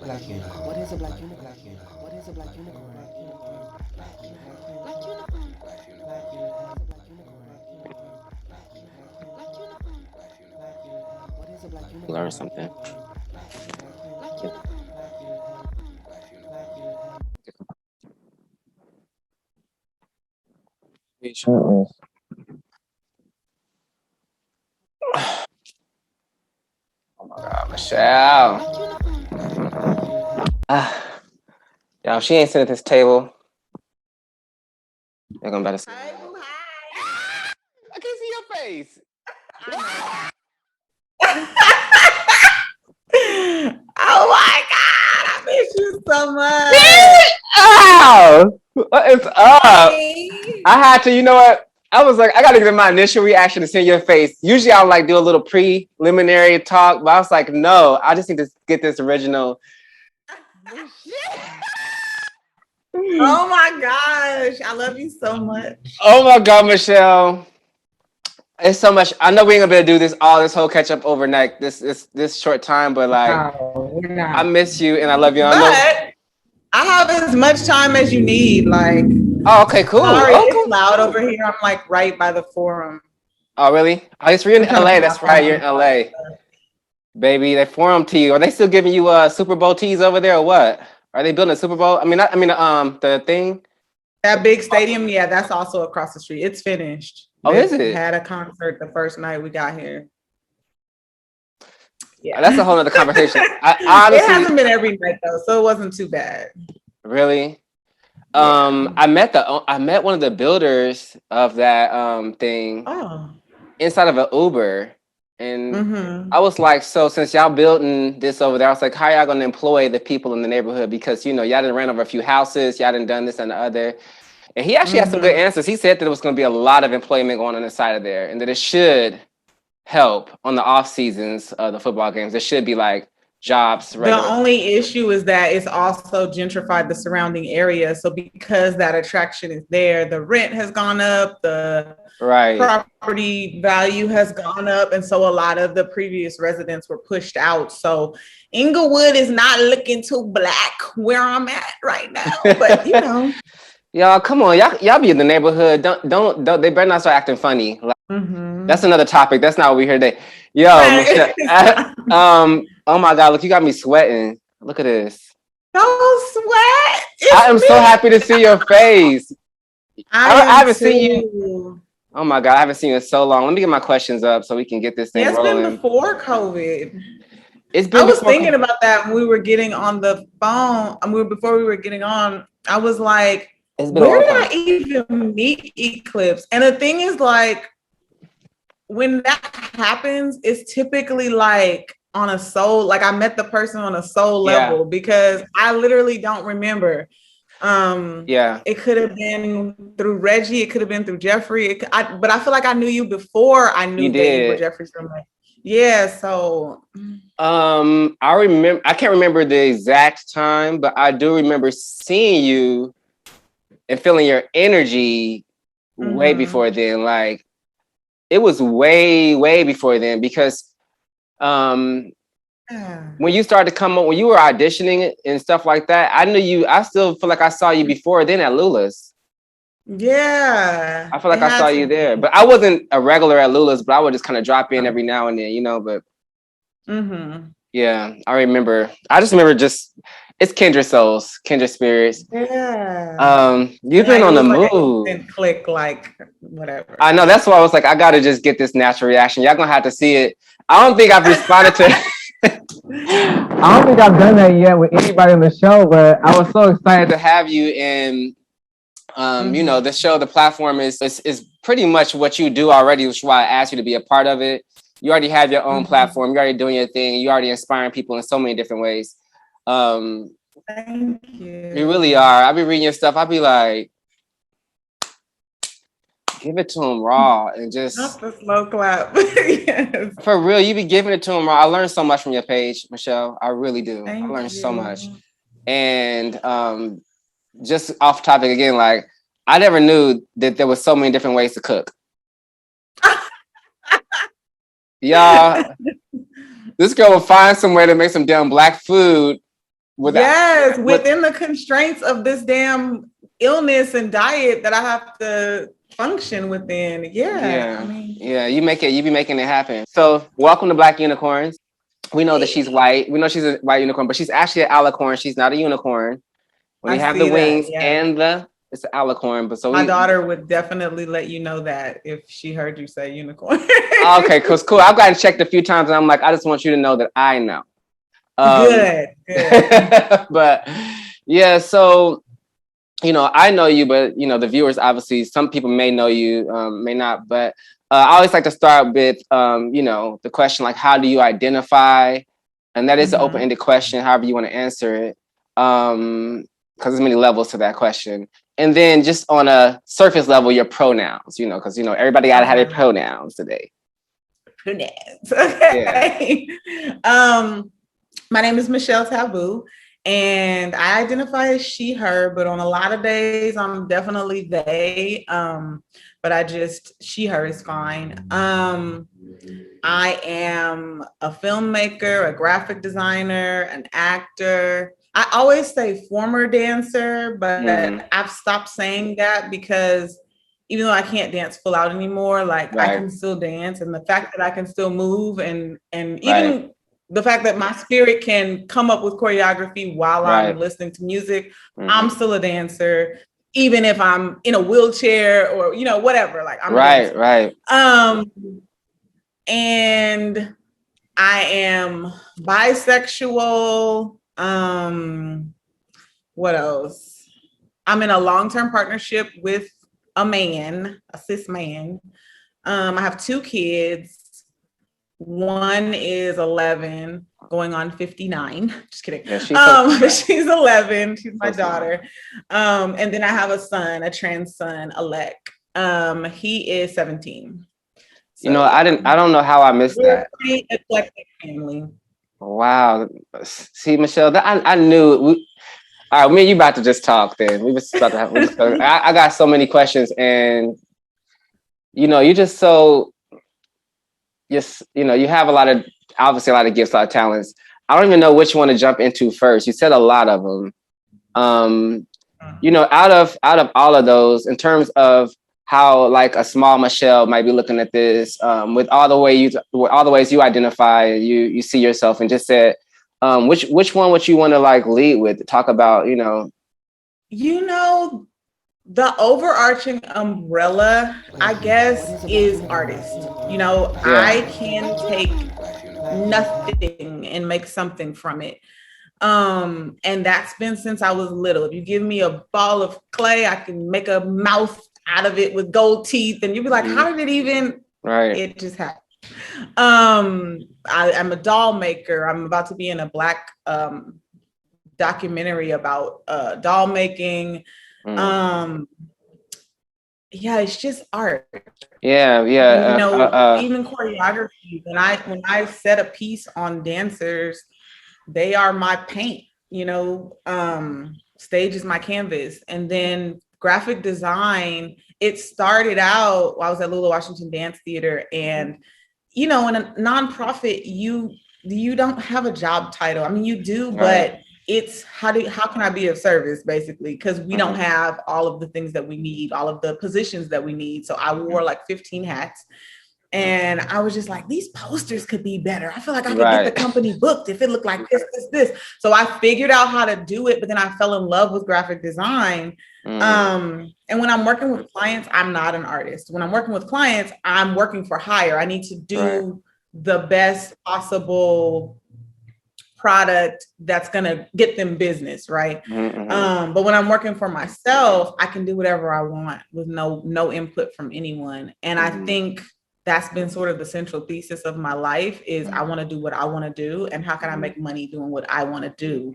Black unicorn. What is a black unicorn? What is a black unicorn? Black unicorn. Black unicorn. Black unicorn. Black unicorn. Black unicorn. Black unicorn. Black unicorn. Black unicorn. What is a black unicorn? Learn something. Black unicorn. Black unicorn. Black unicorn. Black unicorn. Mm-mm. Oh my God, Myshell. Ah, y'all, she ain't sitting at this table. They're gonna better see. Hi, boo, hi. I can see your face. Oh my God, I miss you so much. Ow! What is up? Hey. I had to, you know what? I was like, I gotta get my initial reaction to see your face. Usually I'll like do a little preliminary talk, but I was like, no, I just need to get this original. Oh my gosh, I love you so much. Oh my God, Myshell. It's so much. I know we ain't gonna be able to do this whole catch up overnight, this short time, but like No, we're I not. miss you and I love you. I know. But I have as much time as you need. Like, Oh, okay, cool. sorry, Oh, it's cool. loud over here. I'm like right by the forum. Oh, really? Oh, it's you're in I'm trying to LA. put my That's right. phone You're on in the charger. LA. Baby, they forum to you. Are they still giving you Super Bowl teas over there or what? Are they building a Super Bowl? I mean, the thing. That big stadium, yeah, that's also across the street. It's finished. Oh, is They it? had a concert the first night we got here. Yeah. That's a whole nother conversation. I It honestly, hasn't been every night though, so it wasn't too bad. really, Yeah. I met one of the builders of that thing Oh. inside of an Uber, and Mm-hmm. I was like, so since y'all building this over there, I was like, how y'all gonna employ the people in the neighborhood? Because y'all done ran over a few houses, y'all done done this and the other. And he actually had some good Mm-hmm. answers. He said that there was going to be a lot of employment going on inside of there, and that it should help on the off seasons of the football games. There should be like jobs The regular. only issue is that it's also gentrified the surrounding area. So because that attraction is there, the rent has gone up, the Right. property value has gone up, and so a lot of the previous residents were pushed out. So Inglewood is not looking too black where I'm at right now, but Y'all, come on, y'all be in the neighborhood. Don't. They better not start acting funny. Like, that's Mm-hmm. another topic. That's not what we heard today. Yo, Michelle. Right. Oh my God, look, you got me sweating. Look at this. Don't sweat. I am It's so happy to see your me. face. I I am haven't seen you. too. Oh my God, I haven't seen you in so long. Let me get my questions up so we can get this thing Yeah, it's been rolling. before COVID. It's I been was before. thinking about that when we were getting on the phone. Before we were getting on, I was like, It's been a where long did time. I even meet Eclipse? And the thing is, like, when that happens, it's typically like on a soul, like I met the person on a soul level because I literally don't remember. Yeah. It could have been through Reggie, it could have been through Jeffrey. But I feel like I knew you before I You knew that you were did. Jeffrey's roommate. Yeah, so I remember. I can't remember the exact time, but I do remember seeing you and feeling your energy way before then. Like it was way, way before then because um, when you started to come up, when you were auditioning and stuff like that, I knew you. I still feel like I saw you before then at Lula's. yeah, I feel it like I had saw to you there, be. but I wasn't a regular at Lula's. But I would just kind of drop in every now and then, But yeah, I remember. I just remember it's kindred souls, kindred spirits. Yeah. You've And been like it on the was like an move. instant click, like whatever. I know that's why I was like, I gotta just get this natural reaction. Y'all gonna have to see it. I don't think I've responded to I don't think I've done that yet with anybody on the show, but I was so excited to have you and the show, the platform is pretty much what you do already, which is why I asked you to be a part of it. You already have your own platform. You're already doing your thing. You're already inspiring people in so many different ways. Thank you. You really are. I'll be reading your stuff. I'll be like, give it to them raw and just not the slow clap. Yes. for real. You be giving it to them raw. I learned so much from your page, Myshell. I really do. Thank I learned you. so much. And just off topic again, like I never knew that there was so many different ways to cook. Y'all, this girl will find some way to make some damn black food within the constraints of this damn illness and diet that I have to function within. I mean, you be making it happen. So welcome to Black Unicorns. We know that she's white. We know she's a white unicorn, but she's actually an alicorn. She's not a unicorn. When you have the wings and it's an alicorn. But so my daughter would definitely let you know that if she heard you say unicorn. Okay, cool. I've gotten checked a few times, and I'm like, I just want you to know that I know. Good. But yeah, so I know you, but the viewers obviously, some people may know you, may not. But I always like to start with the question like, how do you identify? And that is an open-ended question, however you want to answer it, because there's many levels to that question. And then just on a surface level, your pronouns, because everybody gotta have their pronouns today. Pronouns, okay. Yeah. My name is Myshell Tabu. And I identify as she, her, but on a lot of days, I'm definitely they. But she, her is fine. I am a filmmaker, a graphic designer, an actor. I always say former dancer, but I've stopped saying that because even though I can't dance full out anymore, like I can still dance. And the fact that I can still move and even the fact that my spirit can come up with choreography while I'm listening to music, I'm still a dancer, even if I'm in a wheelchair or, whatever, like I'm a dancer. And I am bisexual. What else? I'm in a long-term partnership with a man, a cis man. I have 2 kids. One is 11, going on 59. Just kidding. Yeah, she's 11. She's my daughter. And then I have a son, a trans son, Alec. He is 17. So, I don't know how I missed that. Pretty eclectic family. Wow. See, Myshell, I knew. All right, me and you about to just talk. Then we was about to have. I got so many questions, and you just so. Yes, you have obviously a lot of gifts, a lot of talents. I don't even know which one to jump into first. You said a lot of them. Out of all of those, in terms of how like a small Myshell might be looking at this, with all the ways you identify, you see yourself, and just said, which one would you want to like lead with? Talk about, the overarching umbrella, I guess, is artist. I can take nothing and make something from it. And that's been since I was little. If you give me a ball of clay, I can make a mouth out of it with gold teeth. And you'd be like, how did it even? It just happened. I'm a doll maker. I'm about to be in a Black documentary about doll making. It's just art. Even choreography. When I set a piece on dancers, they are my paint. Stage is my canvas, and then graphic design. It started out while I was at Lula Washington Dance Theater, and in a nonprofit, you don't have a job title. I mean, you do, but it's how can I be of service, basically, because we don't have all of the things that we need, all of the positions that we need. So I wore like 15 hats, and I was just like, these posters could be better. I feel like I could get the company booked if it looked like this. So I figured out how to do it, but then I fell in love with graphic design. And when I'm working with clients, I'm not an artist. When I'm working with clients, I'm working for hire. I need to do the best possible product that's gonna get them business, right? But when I'm working for myself, I can do whatever I want with no input from anyone. And I think that's been sort of the central thesis of my life is I want to do what I want to do, and how can I make money doing what I want to do?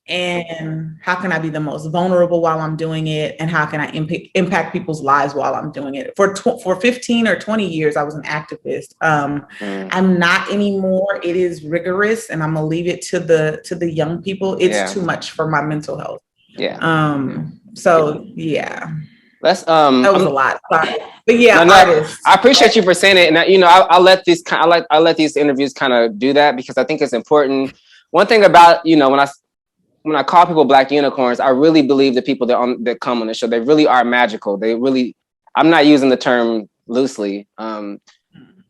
And how can I be the most vulnerable while I'm doing it? And how can I impact people's lives while I'm doing it? For 15 or 20 years, I was an activist. I'm not anymore. It is rigorous, and I'm gonna leave it to the young people. It's too much for my mental health. That's that was a lot. Sorry. But I appreciate you for saying it, and I'll let these interviews kind of do that, because I think it's important one thing about, you know, when I call people Black unicorns, I really believe the people that come on the show, they really are magical. They really, I'm not using the term loosely.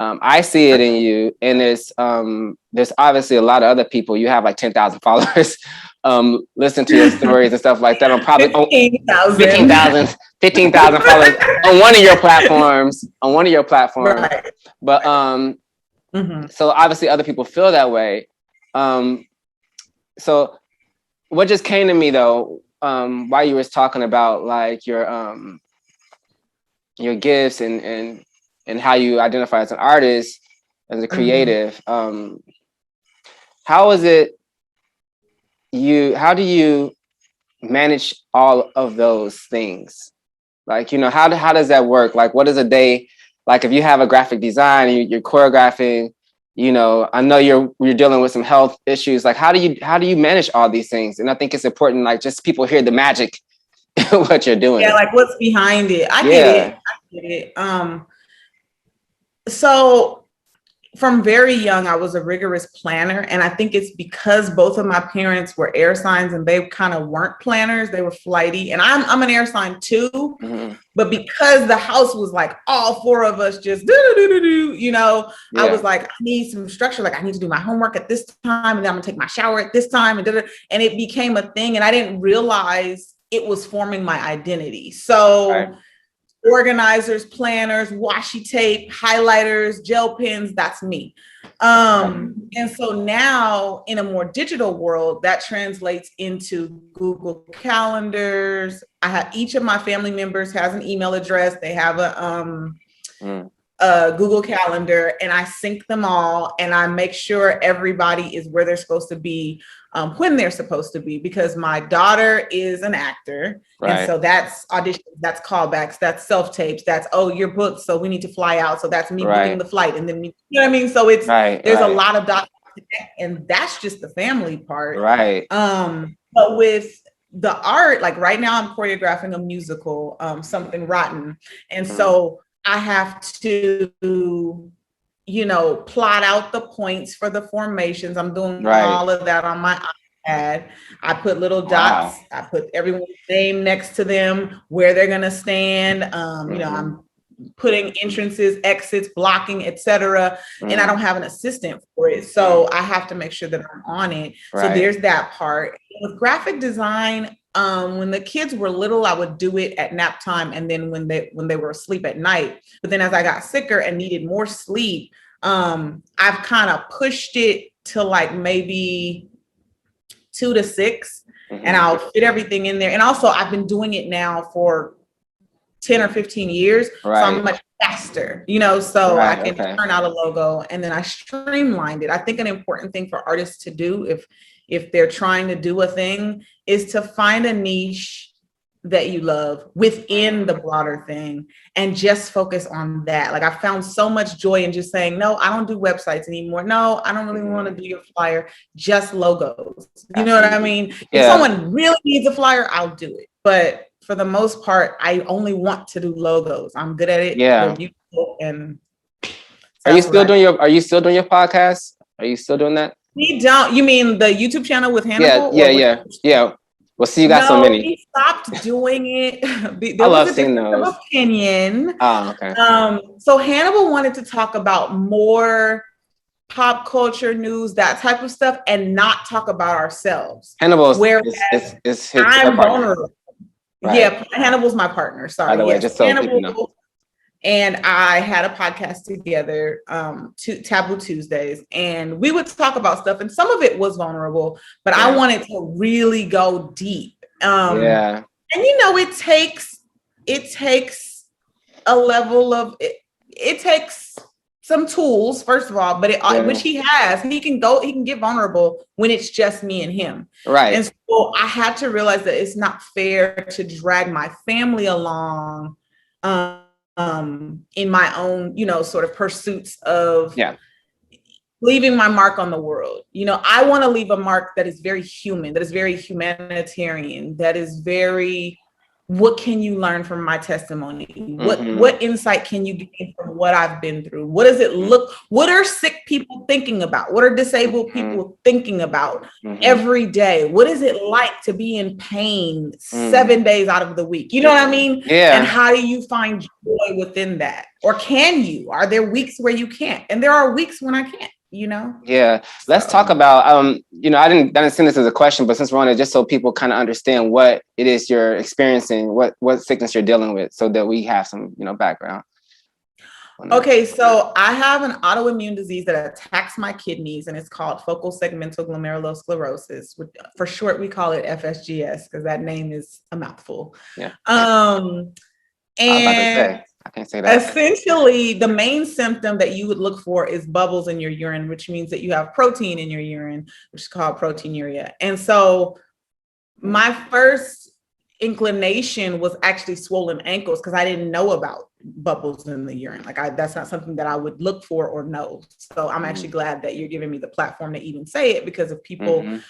I see it in you, and there's obviously a lot of other people. You have like 10,000 followers. Listen to your stories and stuff like that. I'm probably 15,000 followers on one of your platforms. Right. But so obviously other people feel that way. So what just came to me though, while you was talking about like your gifts and how you identify as an artist, as a creative, how do you manage all of those things? Like, you know, how does that work? Like, what is a day like if you have a graphic design, you're choreographing, you know, I know you're dealing with some health issues. Like, how do you manage all these things? And I think it's important, like, just people hear the magic what you're doing. Yeah, like what's behind it. I get it. So from very young, I was a rigorous planner. And I think it's because both of my parents were air signs and they kind of weren't planners. They were flighty. And I'm an air sign too. But because the house was like all four of us just you know, I was like, I need some structure. Like I need to do my homework at this time. And then I'm gonna take my shower at this time. And it became a thing. And I didn't realize it was forming my identity. So organizers, planners, washi tape, highlighters, gel pens, that's me. And so now in a more digital world, that translates into Google calendars. I have each of my family members has an email address. They have a Google calendar, and I sync them all, and I make sure everybody is where they're supposed to be when they're supposed to be, because my daughter is an actor. And so that's auditions, that's callbacks, that's self-tapes, that's, oh, you're booked, so we need to fly out. So that's me booking the flight. And then, you know what I mean? So it's, there's a lot of dots, and that's just the family part. But with the art, like right now I'm choreographing a musical, Something Rotten. And so I have to, you know, plot out the points for the formations. I'm doing all of that on my iPad. I put little dots. I put everyone's name next to them, where they're going to stand. You know, I'm putting entrances, exits, blocking, etc. And I don't have an assistant for it. So I have to make sure that I'm on it. So there's that part. With graphic design, when the kids were little, I would do it at nap time, and then when they were asleep at night. But then as I got sicker and needed more sleep, I've kind of pushed it to like maybe 2 to 6, and I'll fit everything in there. And also I've been doing it now for 10 or 15 years. So I'm much faster, you know, so I can turn out a logo, and then I streamlined it. I think an important thing for artists to do if they're trying to do a thing is to find a niche that you love within the broader thing and just focus on that. Like I found so much joy in just saying, no, I don't do websites anymore. No, I don't really want to do your flyer, just logos. You know what I mean? If someone really needs a flyer, I'll do it. But for the most part, I only want to do logos. I'm good at it. They're beautiful. And are you still doing your podcast? Are you still doing that? We don't. You mean the YouTube channel with Hannibal? Yeah. Well, see, you got so many. We stopped doing it. I love seeing those. Opinion. Oh, okay. So Hannibal wanted to talk about more pop culture news, that type of stuff, and not talk about ourselves. Hannibal is I'm vulnerable. Yeah, Hannibal's my partner. Sorry. By the way, just so people know. And I had a podcast together, Tabu Tuesdays, and we would talk about stuff, and some of it was vulnerable, but I wanted to really go deep. And you know, it takes a level of it takes some tools, first of all, but which he has. He can get vulnerable when it's just me and him. And so I had to realize that it's not fair to drag my family along. In my own, you know, sort of pursuits of leaving my mark on the world. You know, I want to leave a mark that is very human, that is very humanitarian, that is very what can you learn from my testimony? What insight can you gain from what I've been through? What does it look? What are sick people thinking about? What are disabled people thinking about every day? What is it like to be in pain 7 days out of the week? You know what I mean? Yeah. And how do you find joy within that? Or can you? Are there weeks where you can't? And there are weeks when I can't. You know? Yeah. Let's talk about, I didn't send this as a question, but since we're on it, just so people kind of understand what it is you're experiencing, what sickness you're dealing with, so that we have some, background. Okay. So I have an autoimmune disease that attacks my kidneys, and it's called focal segmental glomerulosclerosis. For short, we call it FSGS because that name is a mouthful. Yeah. And I can't say that. Essentially, the main symptom that you would look for is bubbles in your urine, which means that you have protein in your urine, which is called proteinuria. And so my first inclination was actually swollen ankles because I didn't know about bubbles in the urine. That's not something that I would look for or know. So I'm actually glad that you're giving me the platform to even say it, because if people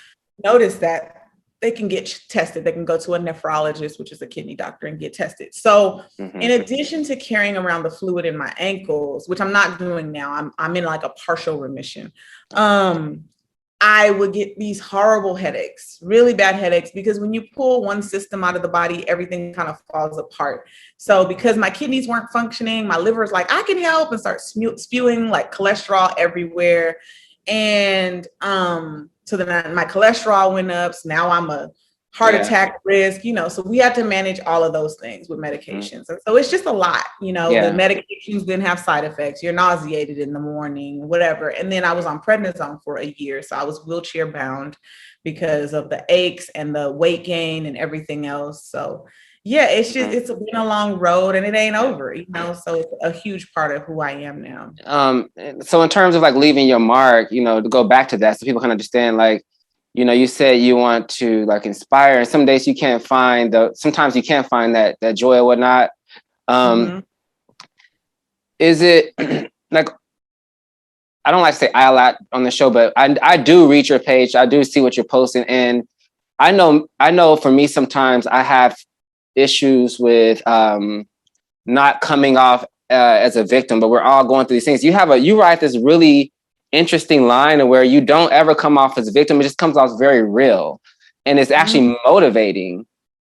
notice that, they can get tested. They can go to a nephrologist, which is a kidney doctor, and get tested. So in addition to carrying around the fluid in my ankles, which I'm not doing now, I'm in like a partial remission. I would get these horrible headaches, really bad headaches, because when you pull one system out of the body, everything kind of falls apart. So because my kidneys weren't functioning, my liver's like, I can help, and start spewing like cholesterol everywhere. And so then my cholesterol went up. So now I'm a heart attack risk, so we had to manage all of those things with medications. And so it's just a lot, the medications didn't have side effects. You're nauseated in the morning, whatever. And then I was on prednisone for a year. So I was wheelchair bound because of the aches and the weight gain and everything else. So yeah, it's been a long road, and it ain't over, so it's a huge part of who I am now. So in terms of like leaving your mark, to go back to that so people can understand, like, you said you want to like inspire, and some days you can't find sometimes you can't find that joy or whatnot. Is it like, I don't like to say I a lot on the show, but I do read your page. I do see what you're posting. And I know for me, sometimes I have issues with not coming off as a victim, but we're all going through these things. You write this really interesting line where you don't ever come off as a victim. It just comes off very real, and it's actually motivating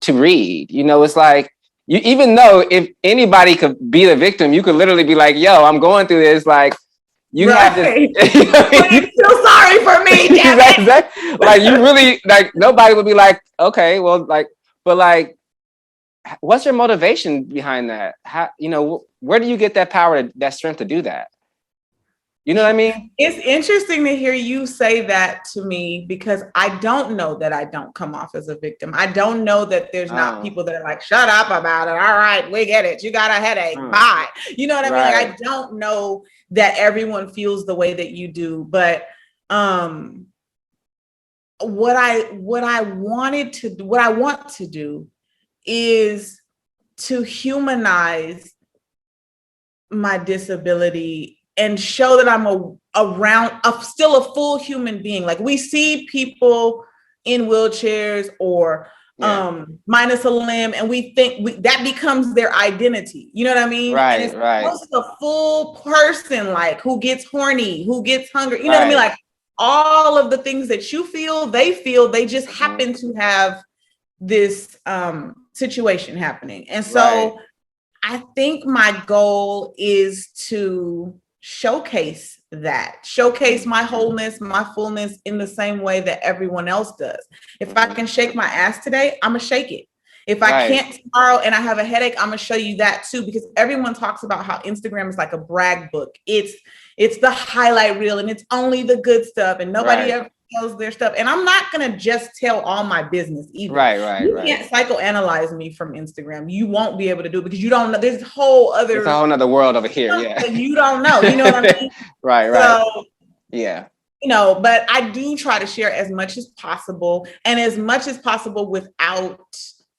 to read. It's like, you, even though if anybody could be the victim, you could literally be like, yo, I'm going through this. Like, you have this. Please feel sorry for me. Damn it. Like, you really, like, nobody would be like, okay, well, like, but like, what's your motivation behind that? How, where do you get that power, that strength to do that? You know what I mean? It's interesting to hear you say that to me, because I don't know that I don't come off as a victim. I don't know that there's not people that are like, shut up about it. All right, we get it. You got a headache. Bye. You know what I mean? Like, I don't know that everyone feels the way that you do, but what I want to do is to humanize my disability and show that I'm still a full human being. Like, we see people in wheelchairs or minus a limb, and we think that becomes their identity. You know what I mean? Right, and it's a full person, like, who gets horny, who gets hungry. You know what I mean? Like, all of the things that you feel, they just happen to have this situation happening. And so I think my goal is to showcase my wholeness, my fullness, in the same way that everyone else does. If I can shake my ass today, I'm gonna shake it. If I can't tomorrow and I have a headache, I'm gonna show you that too, because everyone talks about how Instagram is like a brag book. It's the highlight reel, and it's only the good stuff, and nobody ever tells their stuff. And I'm not gonna just tell all my business either. You can't psychoanalyze me from Instagram. You won't be able to do it, because you don't know. There's a whole other world over here. Yeah, you don't know. You know what I mean? Right. So, yeah. But I do try to share as much as possible, and as much as possible without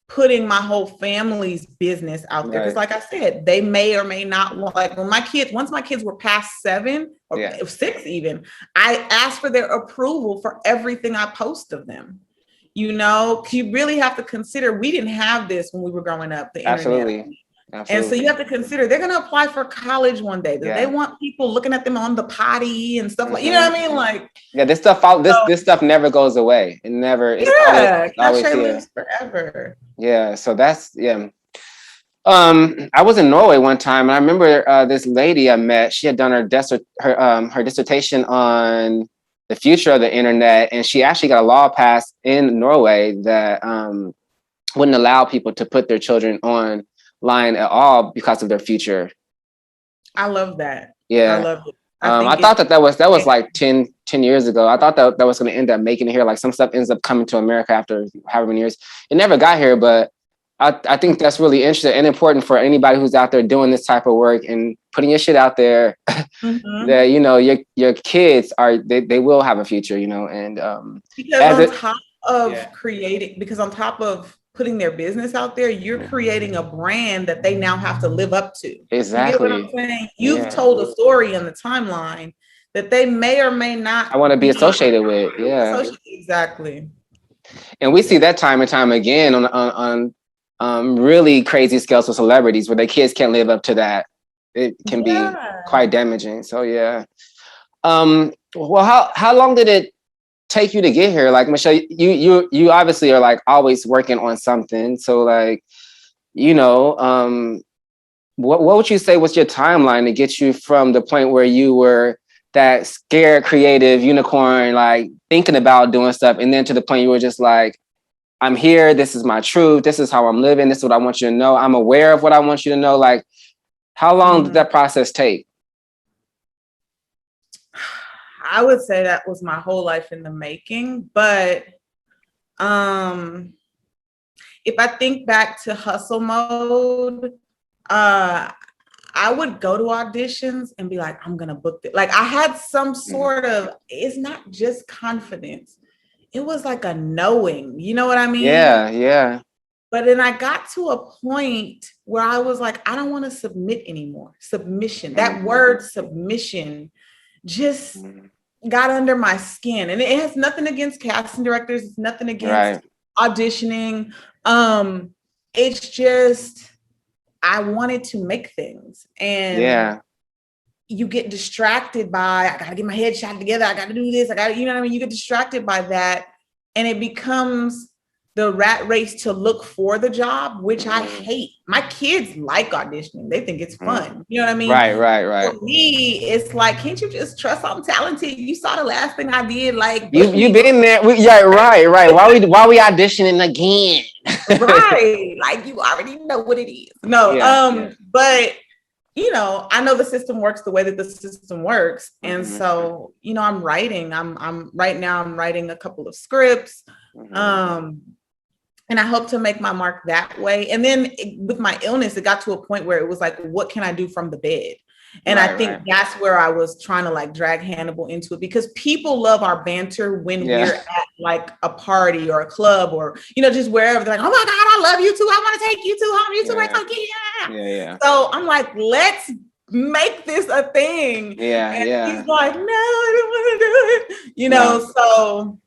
putting my whole family's business out there. Because like I said, they may or may not like, once my kids were past 7 or 6 even, I asked for their approval for everything I post of them. You know, you really have to consider we didn't have this when we were growing up, the Absolutely. internet. Absolutely. And so you have to consider they're going to apply for college one day. Yeah. They want people looking at them on the potty and stuff like, you know what I mean? Like, yeah, this stuff never goes away. It never. It's always here. Lives forever. Yeah. So that's I was in Norway one time, and I remember this lady I met. She had done her dissertation on the future of the internet, and she actually got a law passed in Norway that wouldn't allow people to put their children online at all because of their future. I love that. Yeah, I love it. I thought that was like 10 years ago. I thought that was going to end up making it here. Like some stuff ends up coming to America after however many years. It never got here, but I think that's really interesting and important for anybody who's out there doing this type of work and putting your shit out there. That you know your kids they will have a future, you know, and because on top of putting their business out there, you're creating a brand that they now have to live up to. Exactly. You get what I'm saying? You've told a story on the timeline that they may or may not. I want to be associated with. Yeah. Exactly. And we see that time and time again on really crazy scales with celebrities where their kids can't live up to that. It can be quite damaging. So yeah. Well, how long did it take you to get here? Like Myshell, you obviously are like always working on something. So like, you know, what would you say was your timeline to get you from the point where you were that scared creative unicorn, like thinking about doing stuff, and then to the point you were just like, I'm here, this is my truth, this is how I'm living, this is what I want you to know, I'm aware of what I want you to know. Like, how long did that process take? I would say that was my whole life in the making. But if I think back to hustle mode, I would go to auditions and be like, I'm going to book it. Like I had some sort of, it's not just confidence. It was like a knowing, you know what I mean? Yeah, yeah. But then I got to a point where I was like, I don't want to submit anymore. Submission, that word submission just got under my skin. And it has nothing against casting directors. It's nothing against auditioning. It's just, I wanted to make things. And you get distracted by, I got to get my head shot together. I got to do this. You know what I mean? You get distracted by that. And it becomes the rat race to look for the job, which I hate. My kids like auditioning. They think it's fun. You know what I mean? Right. For me, it's like, can't you just trust I'm talented? You saw the last thing I did. Like you been there. Right. Why we auditioning again? Right. Like you already know what it is. No, but you know, I know the system works the way that the system works. And so, you know, I'm writing. I'm right now I'm writing a couple of scripts. And I hope to make my mark that way. And then with my illness, it got to a point where it was like, what can I do from the bed? And I think that's where I was trying to like drag Hannibal into it, because people love our banter when we're at like a party or a club or, you know, just wherever. They're like, oh my God, I love you too. I want to take you too home. You too. Yeah. So I'm like, let's make this a thing. And he's like, no, I don't want to do it. You know, so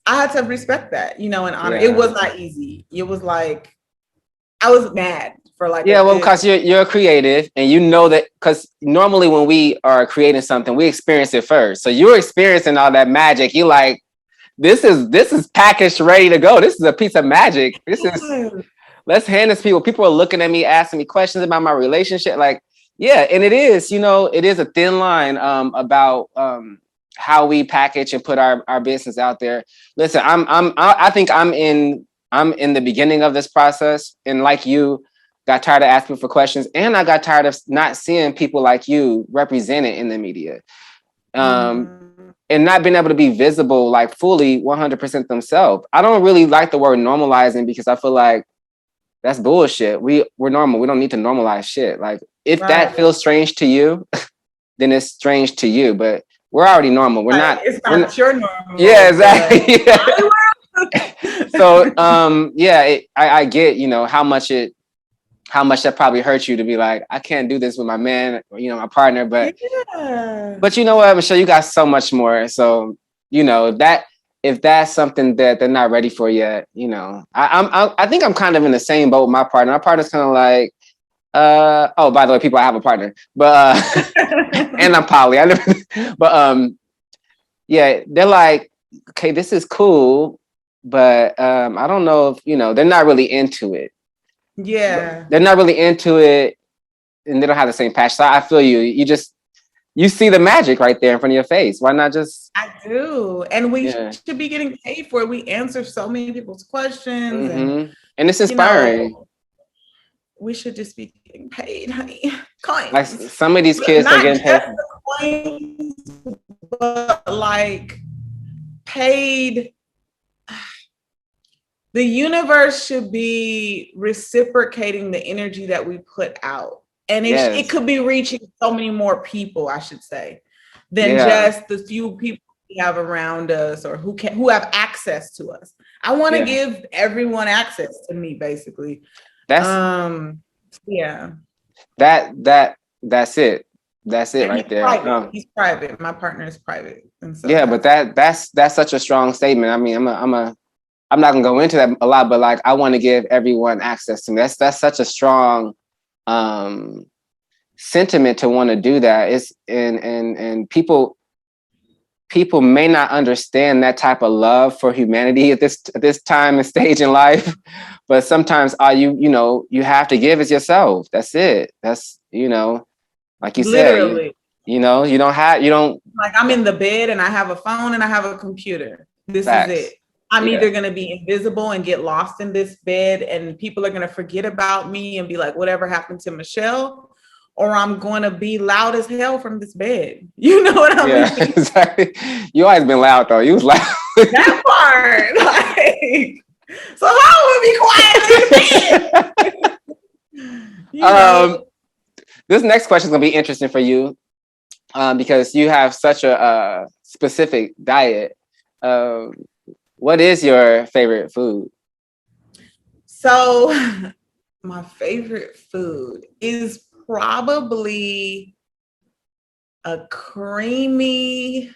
I had to respect that, you know, and honor. It was not easy. It was like, I was mad for like. Yeah, well, because you're creative and you know that, because normally when we are creating something, we experience it first. So you're experiencing all that magic. You like, this is packaged, ready to go. This is a piece of magic. Let's hand this people. People are looking at me, asking me questions about my relationship. Like, and it is, you know, it is a thin line about how we package and put our business out there. Listen, I think I'm in the beginning of this process, and like you, got tired of asking for questions, and I got tired of not seeing people like you represented in the media, and not being able to be visible like fully 100% themselves. I don't really like the word normalizing, because I feel like that's bullshit. We're normal. We don't need to normalize shit. Like if that feels strange to you, then it's strange to you. But we're already normal. We're not. It's not your normal. Yeah, exactly. So, I get, you know, how much that probably hurts you to be like, I can't do this with my man, or, you know, my partner. But you know what, Myshell, you got so much more. So, you know, that if that's something that they're not ready for yet, you know, I think I'm kind of in the same boat with my partner. My partner's kind of like, oh, by the way, people, I have a partner, but and I'm poly. But yeah, they're like, okay, this is cool, but I don't know if, you know, they're not really into it. Yeah, They're not really into it, and they don't have the same passion. So I feel you. You see the magic right there in front of your face. Why not just? I do, and we should be getting paid for it. We answer so many people's questions, and it's inspiring. You know, we should just be getting paid, honey. Coins. Like some of these kids are getting paid. Not just coins, but like paid. The universe should be reciprocating the energy that we put out. And it could be reaching so many more people, I should say, than just the few people we have around us or who have access to us. I want to give everyone access to me, basically. That's that's it. That's it, and right there. Private. He's private. My partner is private. And so but that's such a strong statement. I mean, I'm not gonna go into that a lot, but like I want to give everyone access to me. That's such a strong sentiment to want to do that. It's and people may not understand that type of love for humanity at this time and stage in life, but sometimes all you have to give is yourself. That's it. That's, you know, like you said, you don't like I'm in the bed and I have a phone and I have a computer. This is it. I'm either going to be invisible and get lost in this bed and people are going to forget about me and be like, whatever happened to Myshell, or I'm going to be loud as hell from this bed. You know what I mean? Yeah, exactly. You always been loud though. You was loud. That part. Like, so how would be quiet in the bed? This next question is going to be interesting for you because you have such a specific diet. What is your favorite food? So my favorite food is probably a creamy,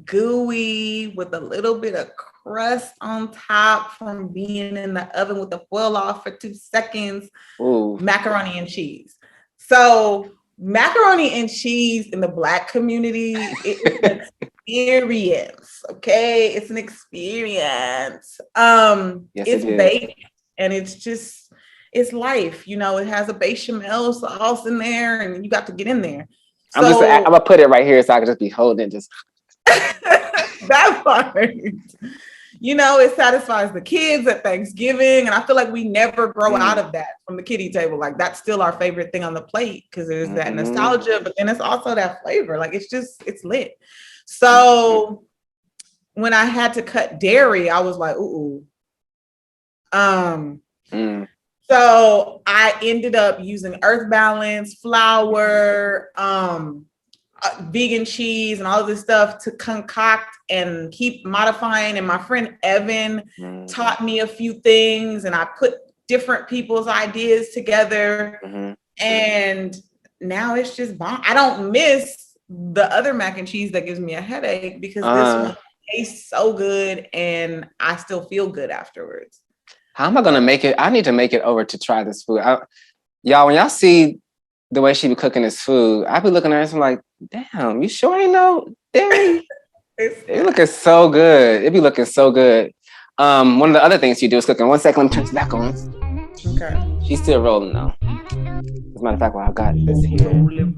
gooey with a little bit of crust on top from being in the oven with the foil off for 2 seconds. Ooh. Macaroni and cheese. So macaroni and cheese in the Black community, it's an experience. Okay, it's an experience. It's baked and it's life. You know, it has a bechamel sauce in there, and you got to get in there. I'm gonna put it right here so I can just be holding just that part. You know, it satisfies the kids at Thanksgiving. And I feel like we never grow out of that from the kiddie table. Like that's still our favorite thing on the plate because there's that nostalgia, but then it's also that flavor. Like it's lit. So when I had to cut dairy, I was like, ooh. So I ended up using Earth Balance, flour, vegan cheese and all of this stuff to concoct and keep modifying. And my friend Evan taught me a few things and I put different people's ideas together. And now it's just bomb. I don't miss the other mac and cheese that gives me a headache because this one tastes so good and I still feel good afterwards. How am I going to make it? I need to make it over to try this food. Y'all, when y'all see the way she be cooking this food, I be looking at her and I'm like, damn, you sure ain't no dairy? It looking so good. It be looking so good. One of the other things you do is cooking. 1 second, let me turn this back on. Okay. She's still rolling though. As a matter of fact, well, I got this here. Rolling.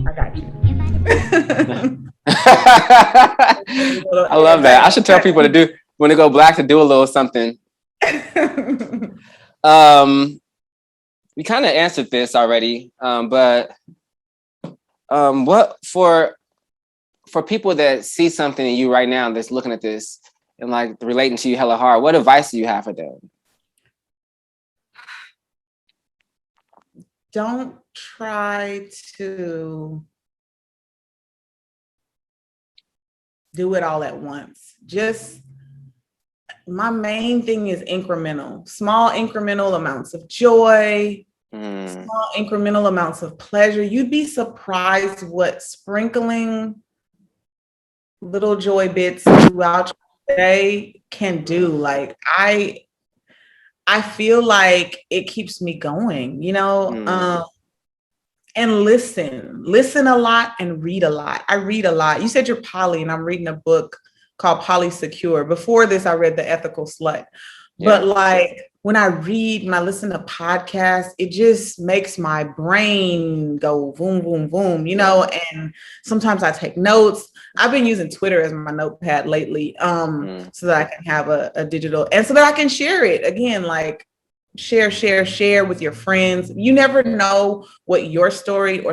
I got you. I love that. I should tell people to do, when they go Black, to do a little something. We kind of answered this already, but what for people that see something in you right now that's looking at this and like relating to you hella hard, what advice do you have for them? Don't try to do it all at once. Just my main thing is incremental, small incremental amounts of joy, small incremental amounts of pleasure. You'd be surprised what sprinkling little joy bits throughout your day can do. Like I feel like it keeps me going, you know, and listen a lot and read a lot. I read a lot. You said you're poly, and I'm reading a book called Polysecure. Before this, I read The Ethical Slut. But like when I read, when I listen to podcasts, it just makes my brain go boom, boom, boom, you know, and sometimes I take notes. I've been using Twitter as my notepad lately, so that I can have a digital, and so that I can share it again, like share with your friends. You never know what your story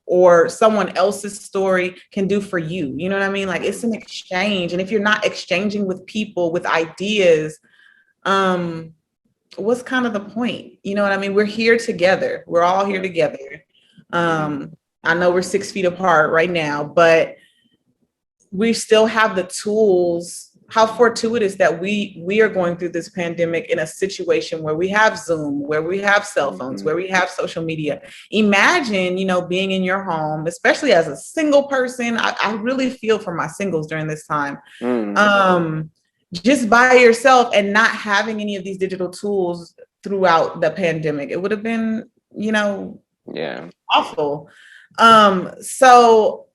or someone else's story can do for you. You know what I mean? Like it's an exchange. And if you're not exchanging with people with ideas, what's kind of the point? You know what I mean? We're here together. We're all here together. I know we're 6 feet apart right now, but we still have the tools. How fortuitous that we are going through this pandemic in a situation where we have Zoom, where we have cell phones, where we have social media. Imagine, you know, being in your home, especially as a single person. I really feel for my singles during this time. Just by yourself and not having any of these digital tools throughout the pandemic. It would have been, you know, awful. So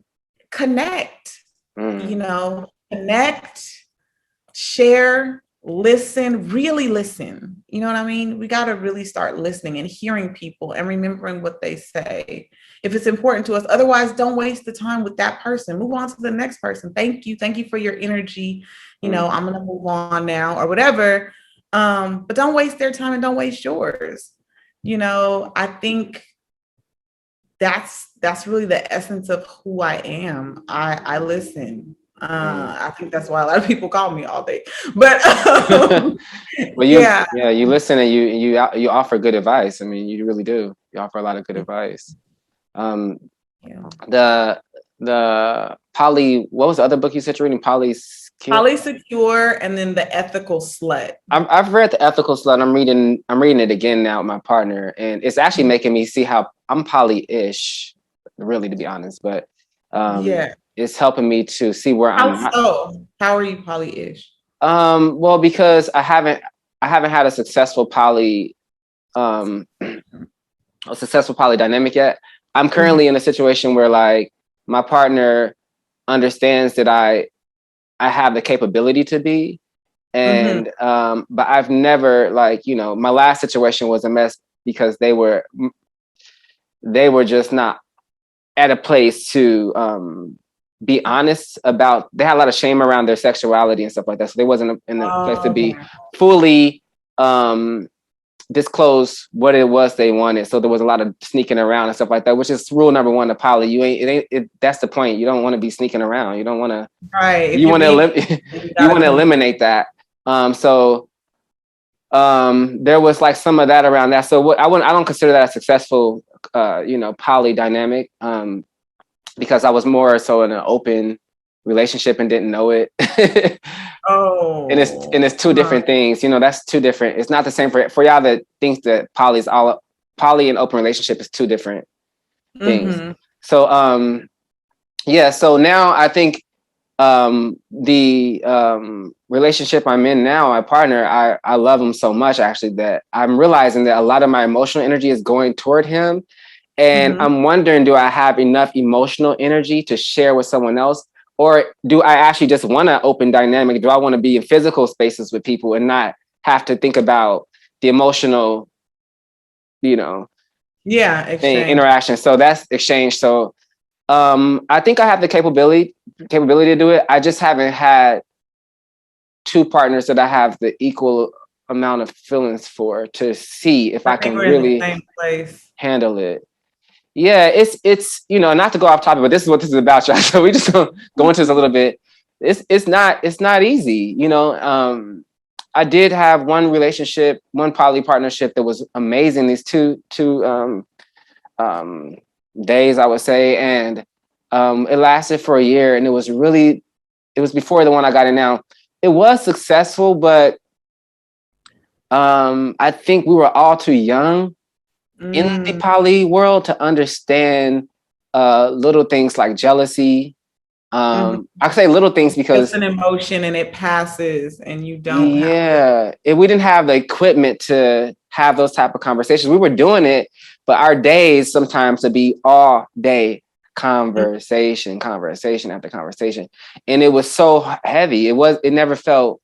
connect, you know, connect, share, listen, really listen. You know what I mean? We got to really start listening and hearing people and remembering what they say if it's important to us. Otherwise, don't waste the time with that person. Move on to the next person. Thank you. Thank you for your energy. You know, I'm going to move on now or whatever. But don't waste their time and don't waste yours. You know, I think that's really the essence of who I am. I listen. I think that's why a lot of people call me all day, but well, you listen and you offer good advice. I mean, you really do. You offer a lot of good advice. The poly, what was the other book you said you're reading? Polysecure, and then The Ethical Slut. I've read The Ethical Slut. I'm reading it again now with my partner, and it's actually making me see how I'm poly-ish, really, to be honest. But it's helping me to see where I'm at. How are you poly-ish? Well, because I haven't had a successful poly dynamic yet. I'm currently in a situation where like my partner understands that I have the capability to be, and but I've never, like, you know, my last situation was a mess because they were just not at a place to be honest about. They had a lot of shame around their sexuality and stuff like that, so they wasn't in a place to be fully disclose what it was they wanted. So there was a lot of sneaking around and stuff like that, which is rule number one of poly. That's the point. You don't want to be sneaking around. You don't want to. Right. You want to eliminate that. So there was like some of that around that. So I don't consider that a successful poly dynamic. Because I was more so in an open relationship and didn't know it. And it's two different things. You know, that's two different. It's not the same for y'all that thinks that poly and open relationship is two different things. So so now I think the relationship I'm in now, my partner, I love him so much actually that I'm realizing that a lot of my emotional energy is going toward him. And I'm wondering, do I have enough emotional energy to share with someone else? Or do I actually just want an open dynamic? Do I want to be in physical spaces with people and not have to think about the emotional, interaction? So that's exchange. So I think I have the capability to do it. I just haven't had two partners that I have the equal amount of feelings for to see if I can really handle it. Yeah, it's not to go off topic, but this is what this is about, y'all. So we just go into this a little bit. It's not easy, I did have one poly partnership that was amazing. These two days, I would say, and it lasted for a year, and it was before the one I got in now. It was successful, but I think we were all too young in the poly world to understand little things like jealousy I say little things because it's an emotion and it passes and you don't we didn't have the equipment to have those type of conversations. We were doing it, but our days sometimes to be all day conversation after conversation. And it was so heavy. It never felt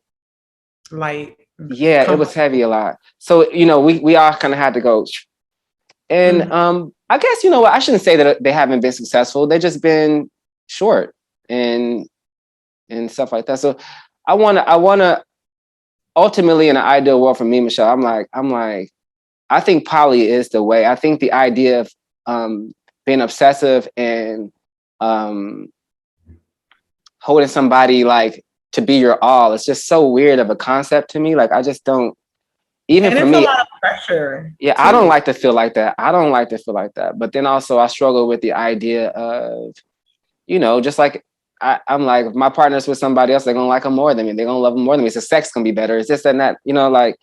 light. Yeah, it was heavy a lot. So, we all kind of had to go. And I guess, I shouldn't say that they haven't been successful. They've just been short and stuff like that. So I wanna ultimately, in an ideal world for me, Myshell, I'm like, I think poly is the way. I think the idea of being obsessive and holding somebody like to be your all, it's just so weird of a concept to me. Like, I just don't, even for me, a lot of pressure. Yeah, too. I don't like to feel like that. But then also I struggle with the idea of, just like I'm like, if my partner's with somebody else, they're gonna like them more than me. They're gonna love them more than me. So sex can be better. It's this and that, like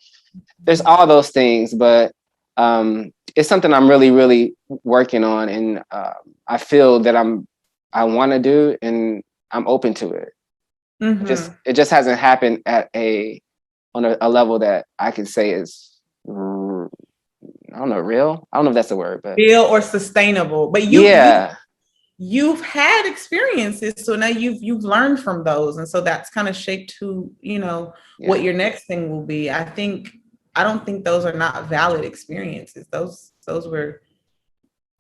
there's all those things, but it's something I'm really, really working on. And I feel that I want to do, and I'm open to it. It just hasn't happened on a level that I can say is, I don't know, real. I don't know if that's the word, but real or sustainable. But you've had experiences, so now you've learned from those, and so that's kind of shaped who what your next thing will be. I don't think those are not valid experiences. Those were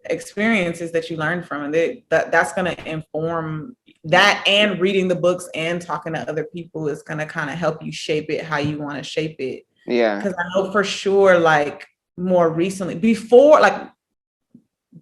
experiences that you learned from, and that's going to inform that, and reading the books and talking to other people is going to kind of help you shape it how you want to shape it. Yeah, because I know for sure, like more recently, before, like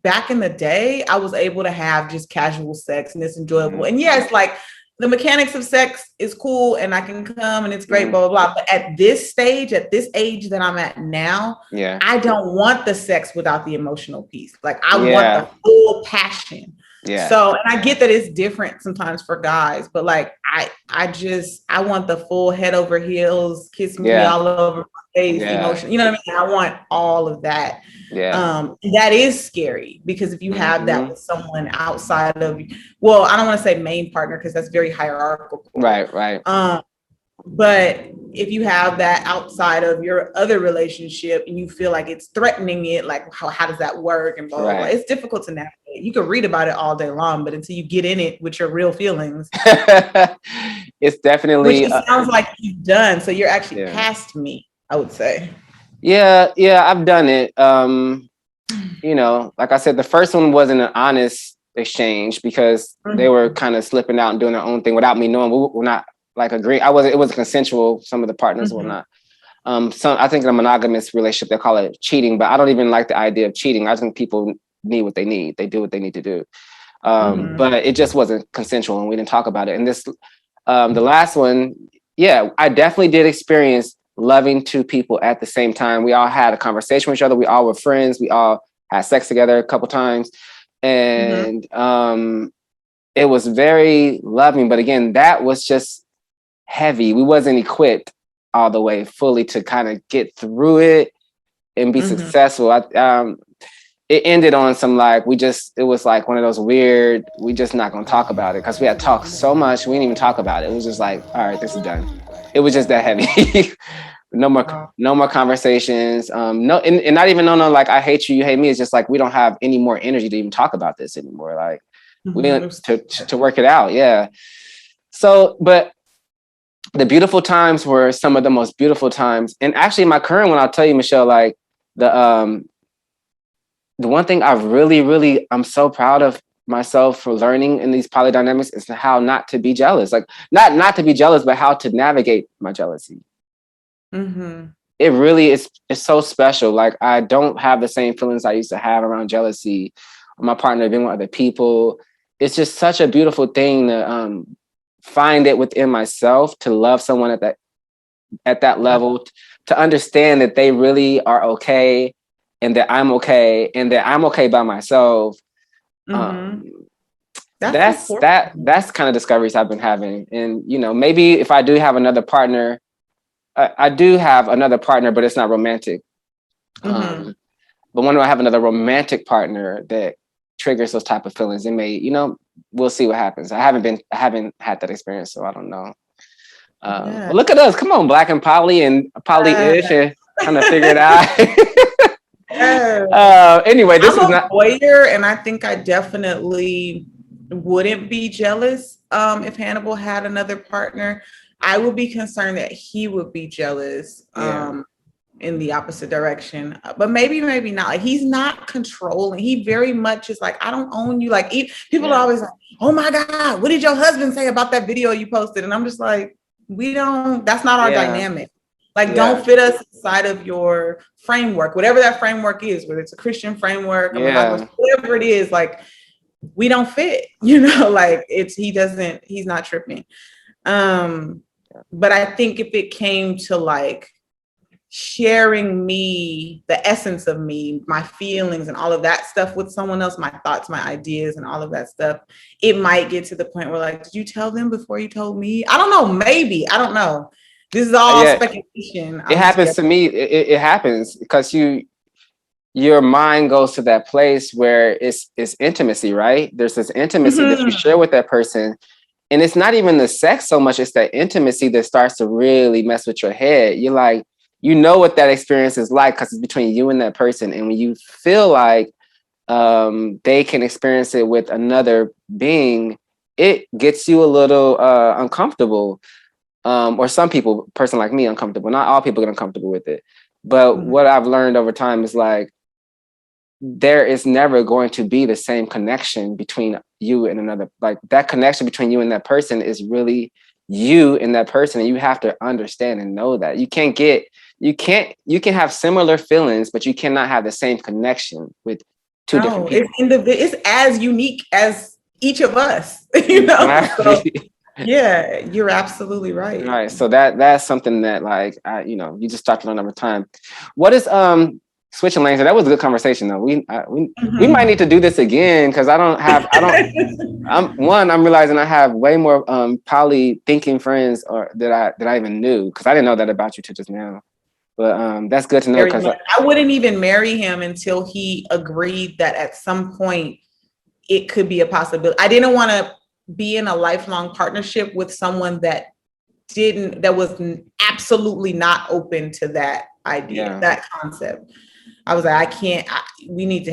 back in the day, I was able to have just casual sex and it's enjoyable. And yes, like the mechanics of sex is cool and I can come and it's great, blah, blah, blah. But at this stage, at this age that I'm at now, I don't want the sex without the emotional piece. Like I want the full passion. Yeah. So, and I get that it's different sometimes for guys, but like, I want the full head over heels, kiss me all over my face, emotion. You know what I mean? I want all of that. Yeah. That is scary because if you have that with someone outside of, well, I don't want to say main partner because that's very hierarchical. Right. But if you have that outside of your other relationship and you feel like it's threatening it, like how does that work and blah, blah, blah. It's difficult to navigate. You can read about it all day long, but until you get in it with your real feelings, it's definitely, which it sounds like you've done. So you're actually past me, I would say. Yeah, I've done it. Like I said, the first one wasn't an honest exchange because they were kind of slipping out and doing their own thing without me knowing. We're not like agreeing. It was consensual. Some of the partners were not. I think in a monogamous relationship, they call it cheating, but I don't even like the idea of cheating. I think people need what they need. They do what they need to do. But it just wasn't consensual and we didn't talk about it. And this, the last one, I definitely did experience loving two people at the same time. We all had a conversation with each other. We all were friends. We all had sex together a couple times. And it was very loving. But again, that was just heavy. We wasn't equipped all the way fully to kind of get through it and be successful. It ended on some like, it was like one of those weird, we just not going to talk about it because we had talked so much. We didn't even talk about it. It was just like, all right, this is done. It was just that heavy. No more conversations. No, and not even no, like I hate you, you hate me. It's just like, we don't have any more energy to even talk about this anymore. Like we need to work it out. Yeah. So, but the beautiful times were some of the most beautiful times. And actually my current one, I'll tell you, Myshell, like the one thing I've really, I'm so proud of myself for learning in these polydynamics is how not to be jealous. Like not to be jealous, but how to navigate my jealousy. It really is. It's so special. Like I don't have the same feelings I used to have around jealousy or my partner being with other people. It's just such a beautiful thing to find it within myself to love someone at that level, to understand that they really are okay and that I'm okay and that I'm okay by myself. That's kind of discoveries I've been having. And, maybe if I do have another partner, I do have another partner, but it's not romantic. But when I have another romantic partner that triggers those type of feelings, it may, we'll see what happens. I haven't had that experience, so I don't know. But look at us. Come on, Black and poly and poly-ish and trying to figure it out. Anyway, this is not voyeur, and I think I definitely wouldn't be jealous if Hannibal had another partner. I would be concerned that he would be jealous in the opposite direction, but maybe not. Like, he's not controlling. He very much is like, I don't own you. Like, people are always like, oh my God, what did your husband say about that video you posted? And I'm just like, that's not our dynamic. Like, don't fit us inside of your framework, whatever that framework is, whether it's a Christian framework, whatever it is, like, we don't fit, like he's not tripping. But I think if it came to like sharing me, the essence of me, my feelings and all of that stuff with someone else, my thoughts, my ideas and all of that stuff, it might get to the point where like, did you tell them before you told me? I don't know, maybe, I don't know. This is all speculation. It happens to me. It happens because your mind goes to that place where it's intimacy, right? There's this intimacy that you share with that person. And it's not even the sex so much, it's that intimacy that starts to really mess with your head. You're like, what that experience is like because it's between you and that person. And when you feel like they can experience it with another being, it gets you a little uncomfortable. Or some people, person like me, uncomfortable. Not all people get uncomfortable with it. But what I've learned over time is like, there is never going to be the same connection between you and another. Like, that connection between you and that person is really you and that person. And you have to understand and know that you can have similar feelings, but you cannot have the same connection with two different people. It's as unique as each of us, Exactly. So, yeah, you're absolutely right. Right. So that's something that like, you just start to learn over time. What is, switching lanes? That was a good conversation though. We might need to do this again because I'm realizing I have way more poly thinking friends that I even knew, because I didn't know that about you till just now. But that's good to know, because I wouldn't even marry him until he agreed that at some point it could be a possibility. I didn't want to be in a lifelong partnership with someone that was absolutely not open to that idea, that concept. I was like, we need to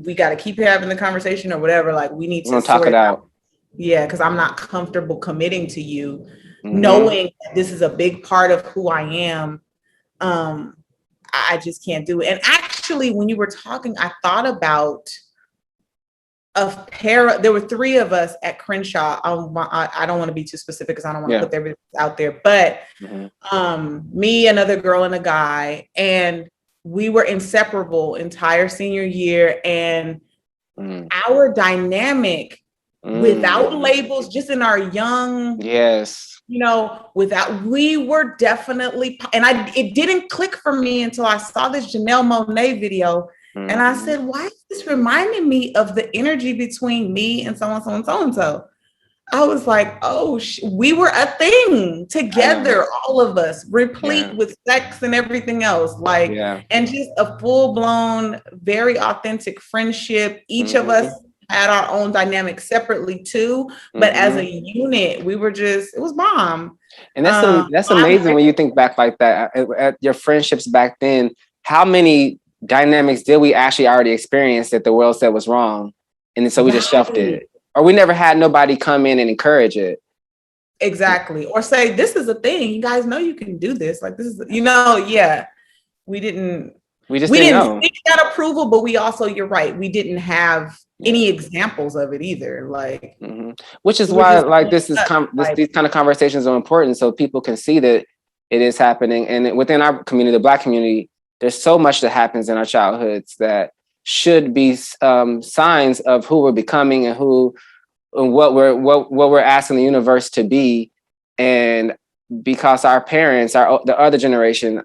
we got to keep having the conversation or whatever. Like, we need to talk it out. Yeah. Cause I'm not comfortable committing to you, knowing that this is a big part of who I am. I just can't do it. And actually, when you were talking, I thought about there were 3 of us at Crenshaw. I don't want to be too specific because I don't want to put everything out there, but me, another girl and a guy, and we were inseparable entire senior year. And our dynamic without labels, just in our young, we were definitely, and it didn't click for me until I saw this Janelle Monáe video. And I said, why is this reminding me of the energy between me and so-and-so? I was like, oh, we were a thing together, all of us, replete with sex and everything else. Like, and just a full-blown, very authentic friendship. Each of us had our own dynamic separately too, but as a unit, we were it was bomb. And that's amazing when you think back like that at your friendships back then. How many dynamics did we actually already experience that the world said was wrong, and so we just shelved it, or we never had nobody come in and encourage it? Exactly. Or say, this is a thing, you guys know you can do this, like this is we didn't know. Seek that approval, but we also, you're right, we didn't have any examples of it either, like which is why like these kind of conversations are important, so people can see that it is happening. And within our community, the Black community, there's so much that happens in our childhoods that should be signs of who we're becoming and what we're asking the universe to be. And because our parents, the other generation,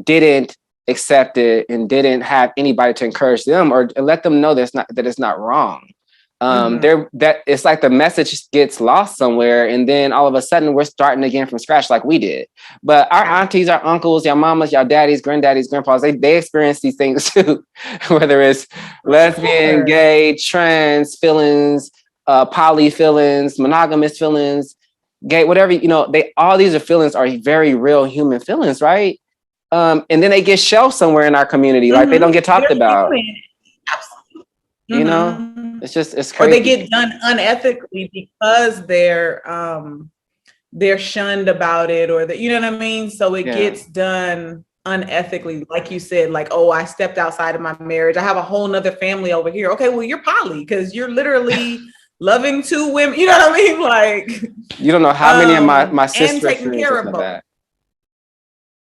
didn't accept it and didn't have anybody to encourage them or let them know that it's not wrong. that it's like the message gets lost somewhere, and then all of a sudden we're starting again from scratch like we did. But our aunties, our uncles, your mamas, your daddies, granddaddies, grandpas, they experience these things too, whether it's lesbian, gay, trans feelings, poly feelings, monogamous feelings, gay, whatever, all these feelings are very real human feelings, right? And then they get shelved somewhere in our community, like they don't get talked about. Absolutely. It's crazy. Or they get done unethically because they're shunned about it, or you know what I mean? So it gets done unethically, like you said, like, oh, I stepped outside of my marriage. I have a whole nother family over here. Okay, well, you're poly because you're literally loving two women. You know what I mean? Like, you don't know how many of my sister and taking care of both. That.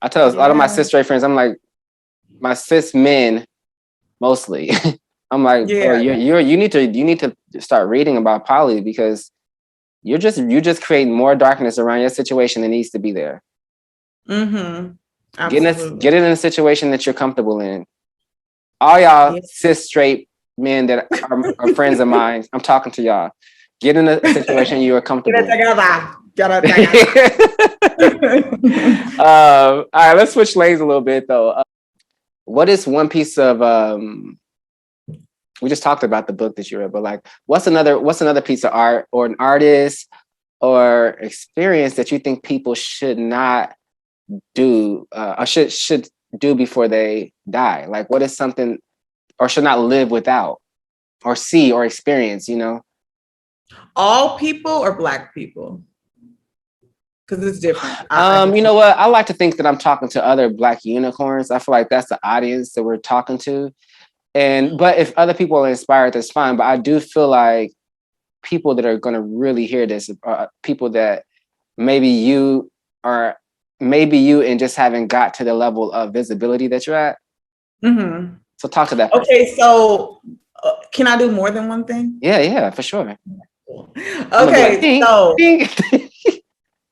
I tell a lot of my cis straight friends, I'm like, my cis men mostly. I'm like, bro, you need to start reading about poly, because you're just creating more darkness around your situation that needs to be there. Absolutely. Get it in a situation that you're comfortable in. All y'all cis straight men that are friends of mine, I'm talking to y'all. Get in a situation you are comfortable in. All right, let's switch lanes a little bit though. What is one piece of we just talked about the book that you read, but like, what's another piece of art or an artist or experience that you think people should not do or should do before they die? Like, what is something, or should not live without, or see or experience? All people or Black people? Because it's different. You know what? I like to think that I'm talking to other Black unicorns. I feel like that's the audience that we're talking to. But if other people are inspired, that's fine. But I do feel like people that are going to really hear this are people that maybe you and just haven't got to the level of visibility that you're at. So talk to that person. Okay, so can I do more than one thing? Yeah, for sure. Okay, so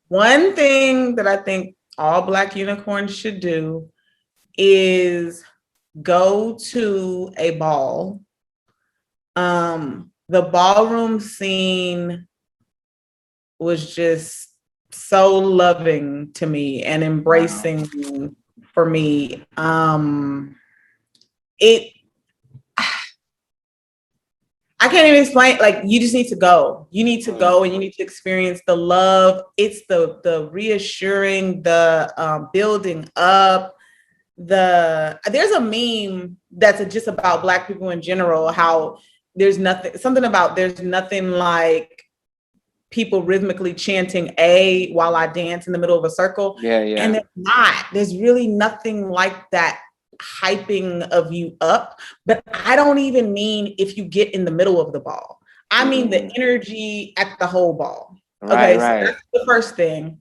one thing that I think all Black unicorns should do is go to a ball. The ballroom scene was just so loving to me and embracing for me. I can't even explain. Like, you just need to go. You need to go and you need to experience the love. It's the reassuring, the building up. There's a meme that's just about Black people in general, how there's nothing like people rhythmically chanting A while I dance in the middle of a circle. And there's really nothing like that hyping of you up. But I don't even mean if you get in the middle of the ball. I mean the energy at the whole ball. Okay, so that's the first thing.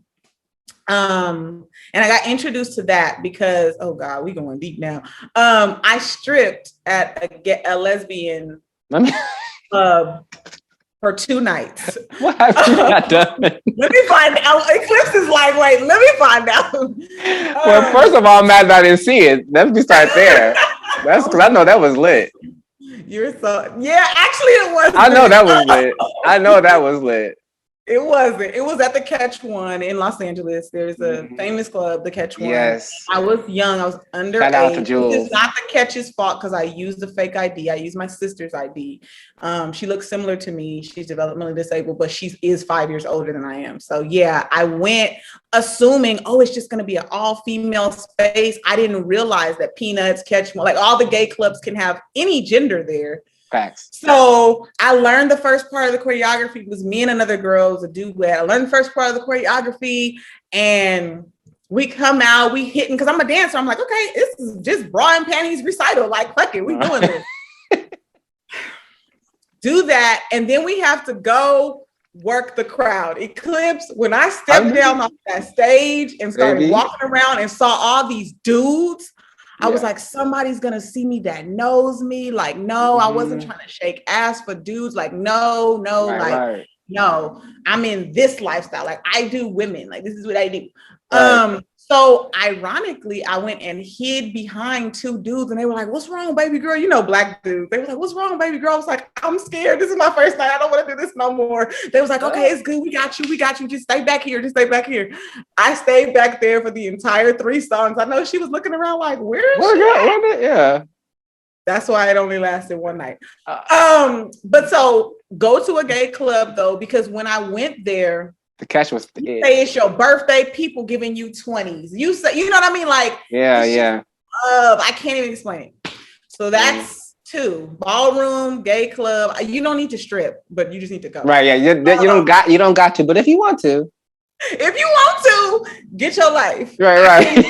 And I got introduced to that because, oh God, we going deep now. I stripped at a lesbian club for 2 nights. What have you not done? Let me find out. Eclipse is like, wait, let me find out. Well, first of all, I'm mad that I didn't see it. Let me start there. That's because I know that was lit. You're so, actually it was. I know that was lit. It wasn't. It was at the Catch One in Los Angeles. There's a famous club, the Catch One. Yes. I was young. I was underage. Shout out to Jules. It's not the Catch's fault because I used a fake ID. I used my sister's ID. She looks similar to me. She's developmentally disabled, but she is 5 years older than I am. So yeah, I went assuming, it's just going to be an all-female space. I didn't realize that Peanuts, Catch One, like all the gay clubs can have any gender there. Facts. So I learned the first part of the choreography. It was me and another girl. It was a duet. I learned the first part of the choreography, and we come out, we hitting, because I'm a dancer. I'm like, okay, this is just bra and panties recital. Like, fuck it, we doing this. Do that, and then we have to go work the crowd. Eclipse, when I stepped down off that stage and started walking around and saw all these dudes, I was like, somebody's going to see me that knows me. Like, no, I wasn't trying to shake ass for dudes. Like, no, no, I'm in this lifestyle. Like I do women, like this is what I do. Right. So ironically, I went and hid behind two dudes and they were like, what's wrong, baby girl? You know, black dudes. They were like, what's wrong, baby girl? I was like, I'm scared. This is my first night. I don't want to do this no more. They was like, okay, it's good. We got you. We got you. Just stay back here. Just stay back here. I stayed back there for the entire 3 songs. I know she was looking around like, where is she? Yeah. That's why it only lasted one night. But so go to a gay club though, because when I went there, the catch was you say it's your birthday, people giving you 20s. You say, you know what I mean? Like, yeah. I can't even explain it. So that's 2. Ballroom, gay club. You don't need to strip, but you just need to go. Right. Yeah. You don't got to, but if you want to. If you want to, get your life. Right.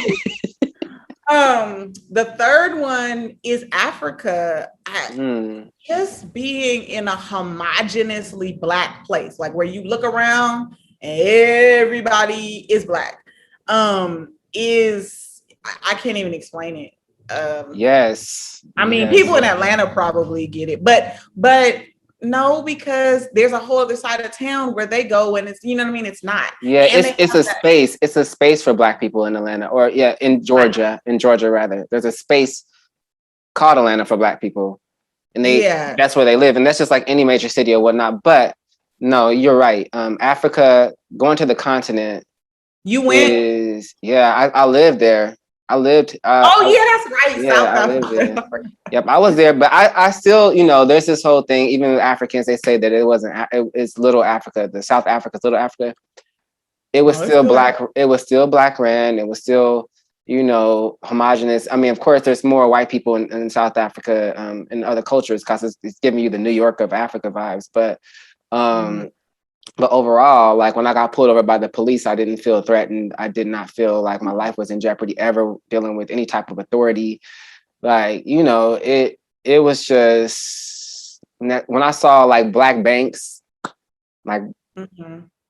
The third one is Africa. Just being in a homogeneously black place, like where you look around and everybody is black. I can't even explain it. Yes. I mean, people in Atlanta probably get it, but no, because there's a whole other side of town where they go and it's, you know what I mean? It's not. Yeah, it's a space. It's a space for black people in Atlanta, or in Georgia. In Georgia, rather. There's a space called Atlanta for black people. And that's where they live. And that's just like any major city or whatnot. But no, you're right. Africa, going to the continent. You went? I lived there. That's right. Yeah, I lived there. Yep, I was there, but I still, there's this whole thing. Even with Africans, they say that it wasn't. It's Little Africa, the South Africa's Little Africa. It was still black. It was still black ran. It was still, homogenous. I mean, of course, there's more white people in South Africa and other cultures because it's giving you the New York of Africa vibes. But overall, like when I got pulled over by the police, I didn't feel threatened. I did not feel like my life was in jeopardy ever dealing with any type of authority. Like, it was just when I saw like black banks, like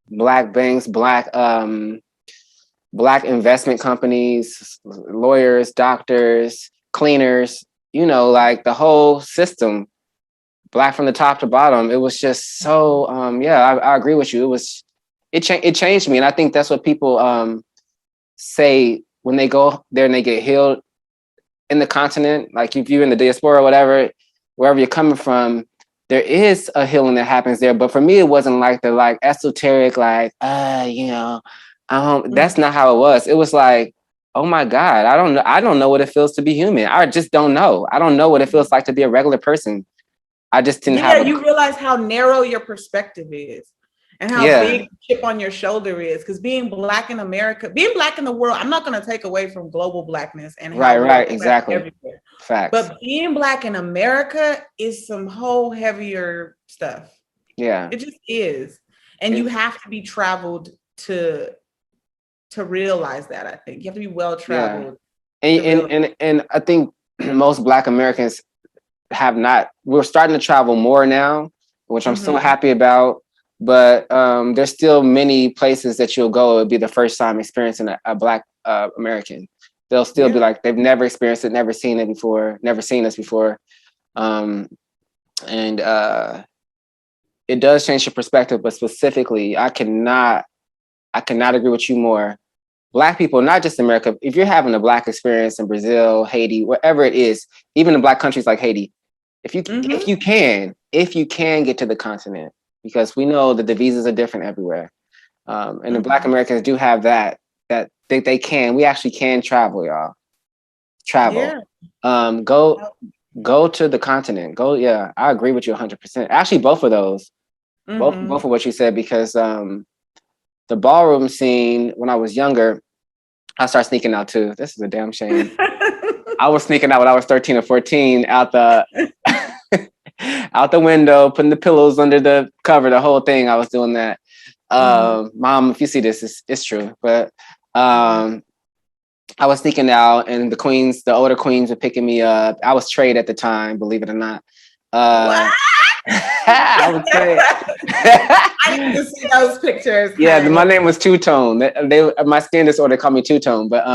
black banks, black investment companies, lawyers, doctors, cleaners, like the whole system, black from the top to bottom. It was just so, I agree with you. It changed me. And I think that's what people say when they go there and they get healed in the continent. Like if you're in the diaspora or whatever, wherever you're coming from, there is a healing that happens there. But for me, it wasn't like the like esoteric, like, that's not how it was. It was like, oh my God, I don't know what it feels to be human. I just don't know. I don't know what it feels like to be a regular person. I just didn't have. You realize how narrow your perspective is and how big the chip on your shoulder is. Because being black in America, being black in the world, I'm not going to take away from global blackness and right, exactly. Everywhere. Facts. But being black in America is some whole heavier stuff. Yeah, it just is, and you have to be traveled to realize that. I think you have to be well traveled. Yeah. And I think most Black Americans we're starting to travel more now, which I'm so happy about, but there's still many places that you'll go. It'll be the first time experiencing a Black American. They'll still be like, they've never experienced it, never seen it before, never seen us before. And it does change your perspective, but specifically, I cannot agree with you more. Black people, not just America, if you're having a Black experience in Brazil, Haiti, wherever it is, even in Black countries like Haiti, if you can get to the continent, because we know that the visas are different everywhere. And the Black Americans do have that they can. We actually can travel, y'all. Travel. Yeah. Go to the continent. I agree with you 100%. Actually, both of those. Both of what you said, because the ballroom scene, when I was younger, I started sneaking out too. This is a damn shame. I was sneaking out when I was 13 or 14 out the window, putting the pillows under the cover, the whole thing. I was doing that. Mom, if you see this, it's true. But I was sneaking out, and the older queens were picking me up. I was trade at the time, believe it or not. What? I was trade. I need to see those pictures. Yeah, my name was Two Tone. My skin disorder called me Two Tone, but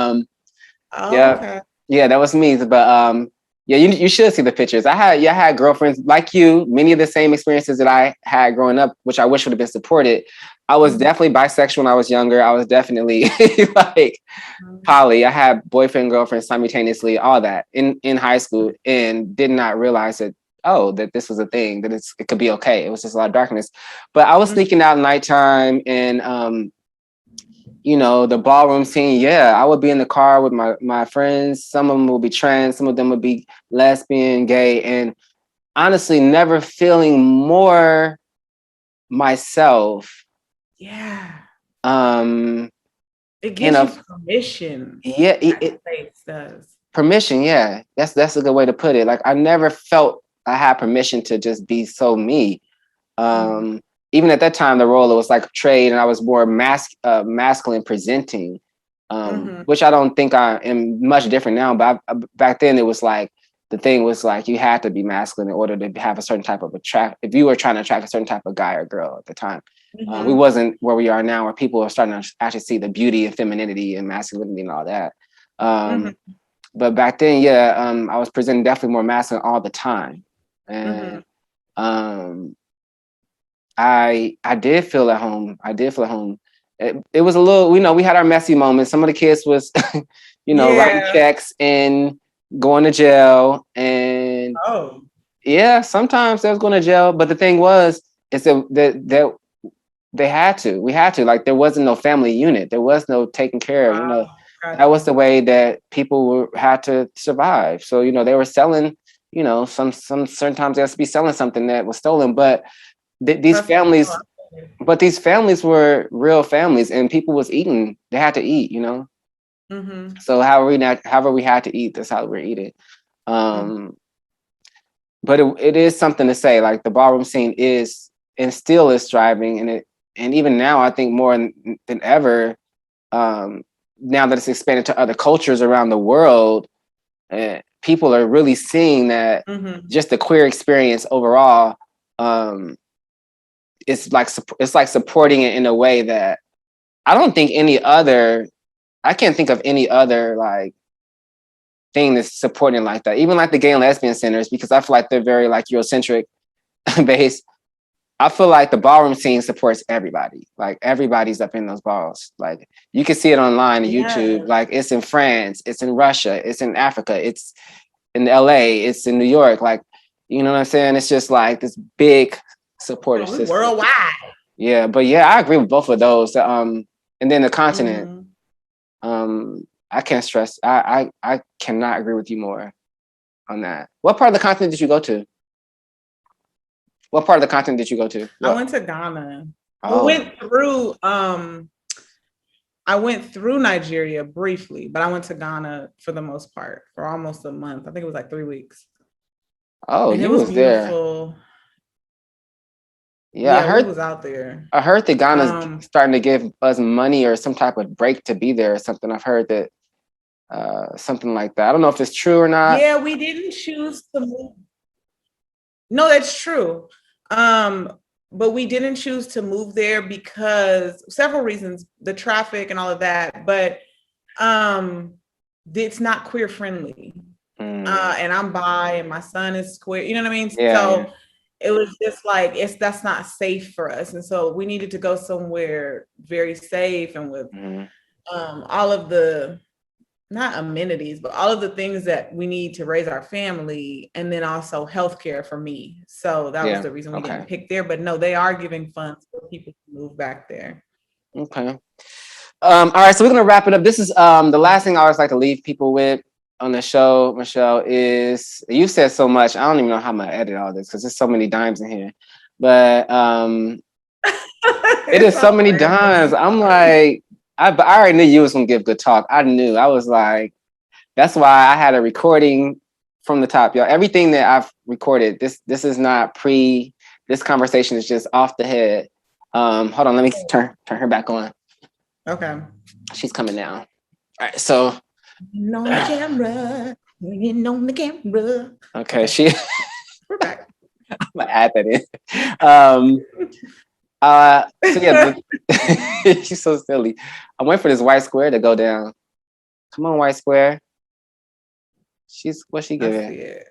okay. Yeah, that was me. But Yeah, you should see the pictures. I had girlfriends like you, many of the same experiences that I had growing up, which I wish would have been supported. I was definitely bisexual when I was younger. I was definitely like poly. I had boyfriend, girlfriend simultaneously, all that in high school, and did not realize that this was a thing, that it could be okay. It was just a lot of darkness. But I was sneaking out nighttime and the ballroom scene. Yeah, I would be in the car with my friends. Some of them would be trans, some of them would be lesbian, gay, and honestly, never feeling more myself. Yeah. It gives you permission. Yeah, it does. Permission, yeah. That's a good way to put it. Like I never felt I had permission to just be so me. Even at that time, the role was like trade, and I was more masculine presenting, which I don't think I am much different now. But back then, it was like the thing was like you had to be masculine in order to have a certain type of attract. If you were trying to attract a certain type of guy or girl at the time, we wasn't where we are now, where people are starting to actually see the beauty and femininity and masculinity and all that. But back then, I was presenting definitely more masculine all the time, and I did feel at home. It was a little, we had our messy moments. Some of the kids was, writing checks and going to jail. And sometimes they was going to jail. But the thing was, is that we had to, like, there wasn't no family unit. There was no taking care of, that was the way that people had to survive. So, they were selling, some certain times they had to be selling something that was stolen, but these families were real families, and people was eating. They had to eat, So however we had to eat, that's how we're eating. But it is something to say. Like the ballroom scene is and still is thriving, and even now, I think more than ever. Now that it's expanded to other cultures around the world, people are really seeing that just the queer experience overall. It's like supporting it in a way that I don't think I can't think of any other like thing that's supporting like that. Even like the gay and lesbian centers, because I feel like they're very like Eurocentric based. I feel like the ballroom scene supports everybody. Like everybody's up in those balls. Like you can see it online on YouTube. Like it's in France, it's in Russia, it's in Africa, it's in LA, it's in New York. Like, you know what I'm saying? It's just like this big supportive system. Worldwide. Yeah, but I agree with both of those. And then the continent. I can't stress. I cannot agree with you more on that. What part of the continent did you go to? What part of the continent did you go to? I went to Ghana. I went through Nigeria briefly, but I went to Ghana for the most part for almost a month. I think it was like 3 weeks. Oh, and it was beautiful. There. Yeah, I heard it was out there. I heard that Ghana's starting to give us money or some type of break to be there or something. I've heard that something like that. I don't know if it's true or not. Yeah, we didn't choose to move. No, that's true. But we didn't choose to move there because several reasons, the traffic and all of that, but it's not queer friendly. And I'm bi and my son is queer, you know what I mean? So it was just like, that's not safe for us. And so we needed to go somewhere very safe and with all of the, not amenities, but all of the things that we need to raise our family, and then also healthcare for me. So that was the reason we didn't pick there. But no, they are giving funds for people to move back there. Okay. All right, so we're gonna wrap it up. This is the last thing I always like to leave people with on the show, Myshell, is you said so much. I don't even know how I'm gonna edit all this because there's so many dimes in here. But it is so many dimes. I'm like, I already knew you was gonna give good talk. I knew. I was like, that's why I had a recording from the top, y'all. Everything that I've recorded, this is not pre. This conversation is just off the head. Hold on, let me turn her back on. Okay, she's coming now. All right, so on the camera, on the camera. Okay, We're back. I'm gonna add that in. So yeah, she's so silly. I went for this white square to go down. Come on, white square. What's she I giving? see it.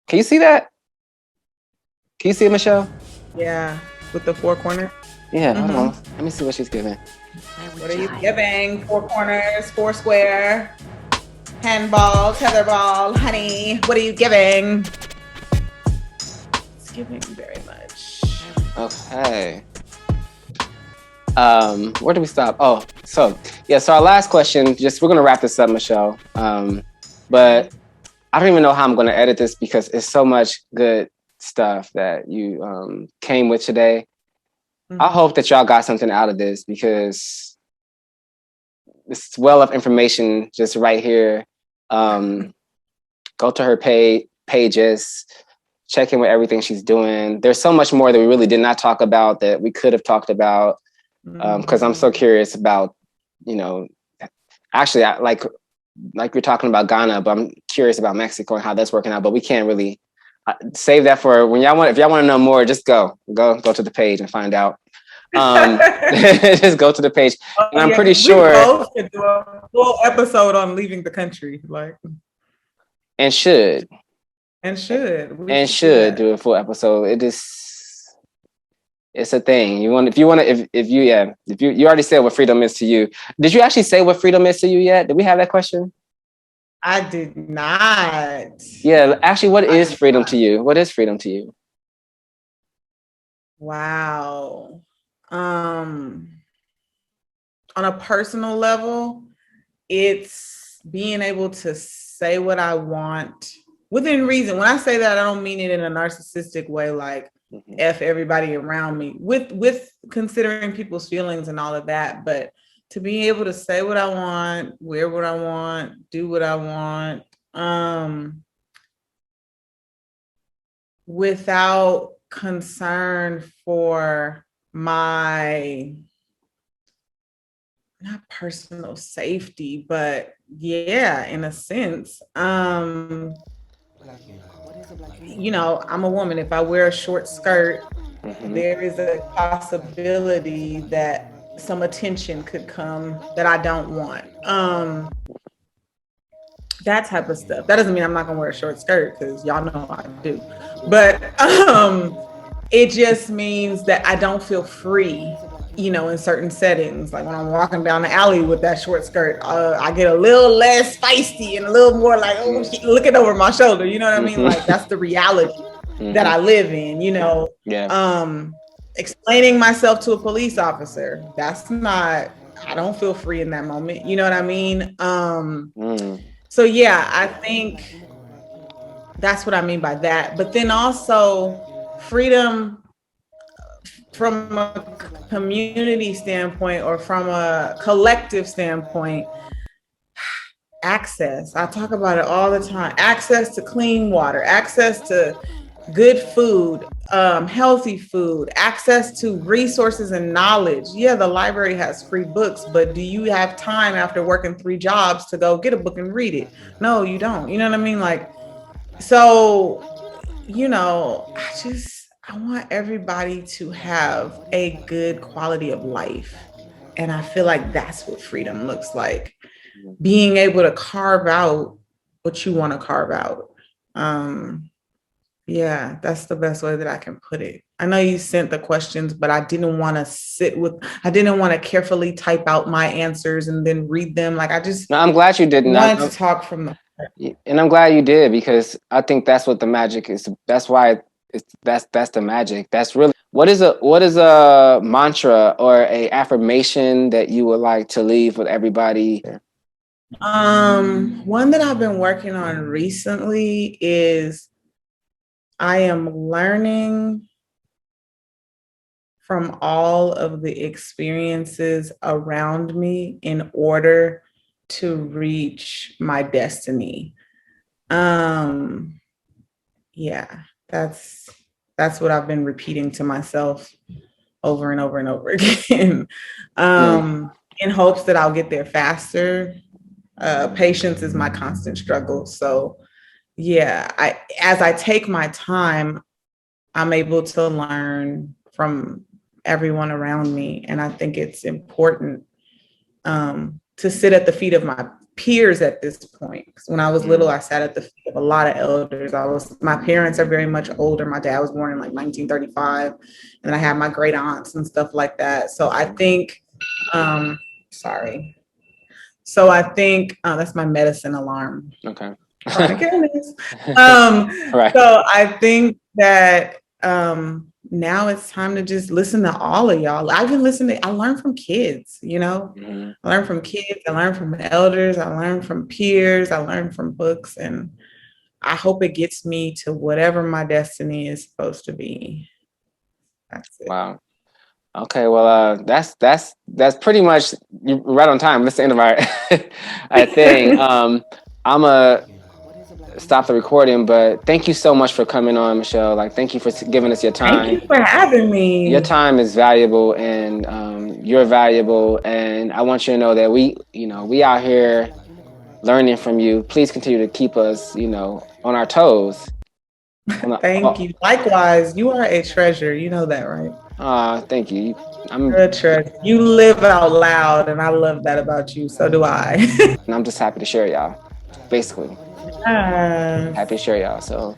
Can you see that? Can you see it, Myshell? Yeah, with the four corners. Yeah, hold on. Let me see what she's giving. What are you giving? Four corners, four square, handball, tetherball, honey. What are you giving? It's giving very much. Okay. Where do we stop? Oh, so our last question, we're gonna wrap this up, Myshell. But I don't even know how I'm gonna edit this because it's so much good stuff that you came with today. I hope that y'all got something out of this because this well of information just right here. Go to her pages, check in with everything she's doing. There's so much more that we really did not talk about that we could have talked about. Because I'm so curious about, actually, like you're talking about Ghana, but I'm curious about Mexico and how that's working out. But we can't really save that for when y'all want. If y'all want to know more, just go to the page and find out. Just go to the page, and I'm pretty sure. We both could do a full episode on leaving the country, and should do a full episode. It's a thing. You already said what freedom is to you. Did you actually say what freedom is to you yet? Did we have that question? I did not. Yeah, actually, what is freedom to you? What is freedom to you? Wow. On a personal level, it's being able to say what I want within reason. When I say that, I don't mean it in a narcissistic way, like F everybody around me, with considering people's feelings and all of that. But to be able to say what I want, wear what I want, do what I want, without concern for my not personal safety, but yeah, in a sense. I'm a woman. If I wear a short skirt, there is a possibility that some attention could come that I don't want. That type of stuff. That doesn't mean I'm not gonna wear a short skirt, because y'all know I do. But it just means that I don't feel free, in certain settings. Like when I'm walking down the alley with that short skirt, I get a little less feisty and a little more like, oh, looking over my shoulder. You know what I mean? Like that's the reality that I live in, explaining myself to a police officer. That's not, I don't feel free in that moment. You know what I mean? So yeah, I think that's what I mean by that. But then also freedom from a community standpoint or from a collective standpoint, access. I talk about it all the time. Access to clean water, access to good food, healthy food, access to resources and knowledge. Yeah, the library has free books, but do you have time after working 3 jobs to go get a book and read it? No, you don't. You know what I mean? So, I want everybody to have a good quality of life. And I feel like that's what freedom looks like. Being able to carve out what you want to carve out. Yeah, that's the best way that I can put it. I know you sent the questions, but I didn't want to carefully type out my answers and then read them. I'm glad you didn't. I wanted to talk from the heart. And I'm glad you did, because I think that's what the magic is. That's why that's the magic. That's really what is a mantra or a affirmation that you would like to leave with everybody? One that I've been working on recently is I am learning from all of the experiences around me in order to reach my destiny. Yeah, that's what I've been repeating to myself over and over and over again, in hopes that I'll get there faster. Patience is my constant struggle. So yeah, as I take my time, I'm able to learn from everyone around me. And I think it's important to sit at the feet of my peers at this point. When I was little, I sat at the feet of a lot of elders. My parents are very much older. My dad was born in like 1935, and I have my great aunts and stuff like that. So I think, So I think that's my medicine alarm. Okay. Right. So I think that now it's time to just listen to all of y'all. I learn from kids, you know. Mm-hmm. I learn from kids, I learn from elders, I learn from peers, I learn from books, and I hope it gets me to whatever my destiny is supposed to be. That's it. Wow. Okay, well, that's pretty much right on time. That's the end of our thing. I'm gonna stop the recording, but thank you so much for coming on, Myshell. Like, thank you for giving us your time. Thank you for having me. Your time is valuable, and you're valuable, and I want you to know that we out here learning from you. Please continue to keep us, on our toes. Thank you. Likewise, you are a treasure. You know that, right? Thank you. You're a treasure. You live out loud, and I love that about you. So do I. And I'm just happy to share y'all, basically. Happy to share y'all. So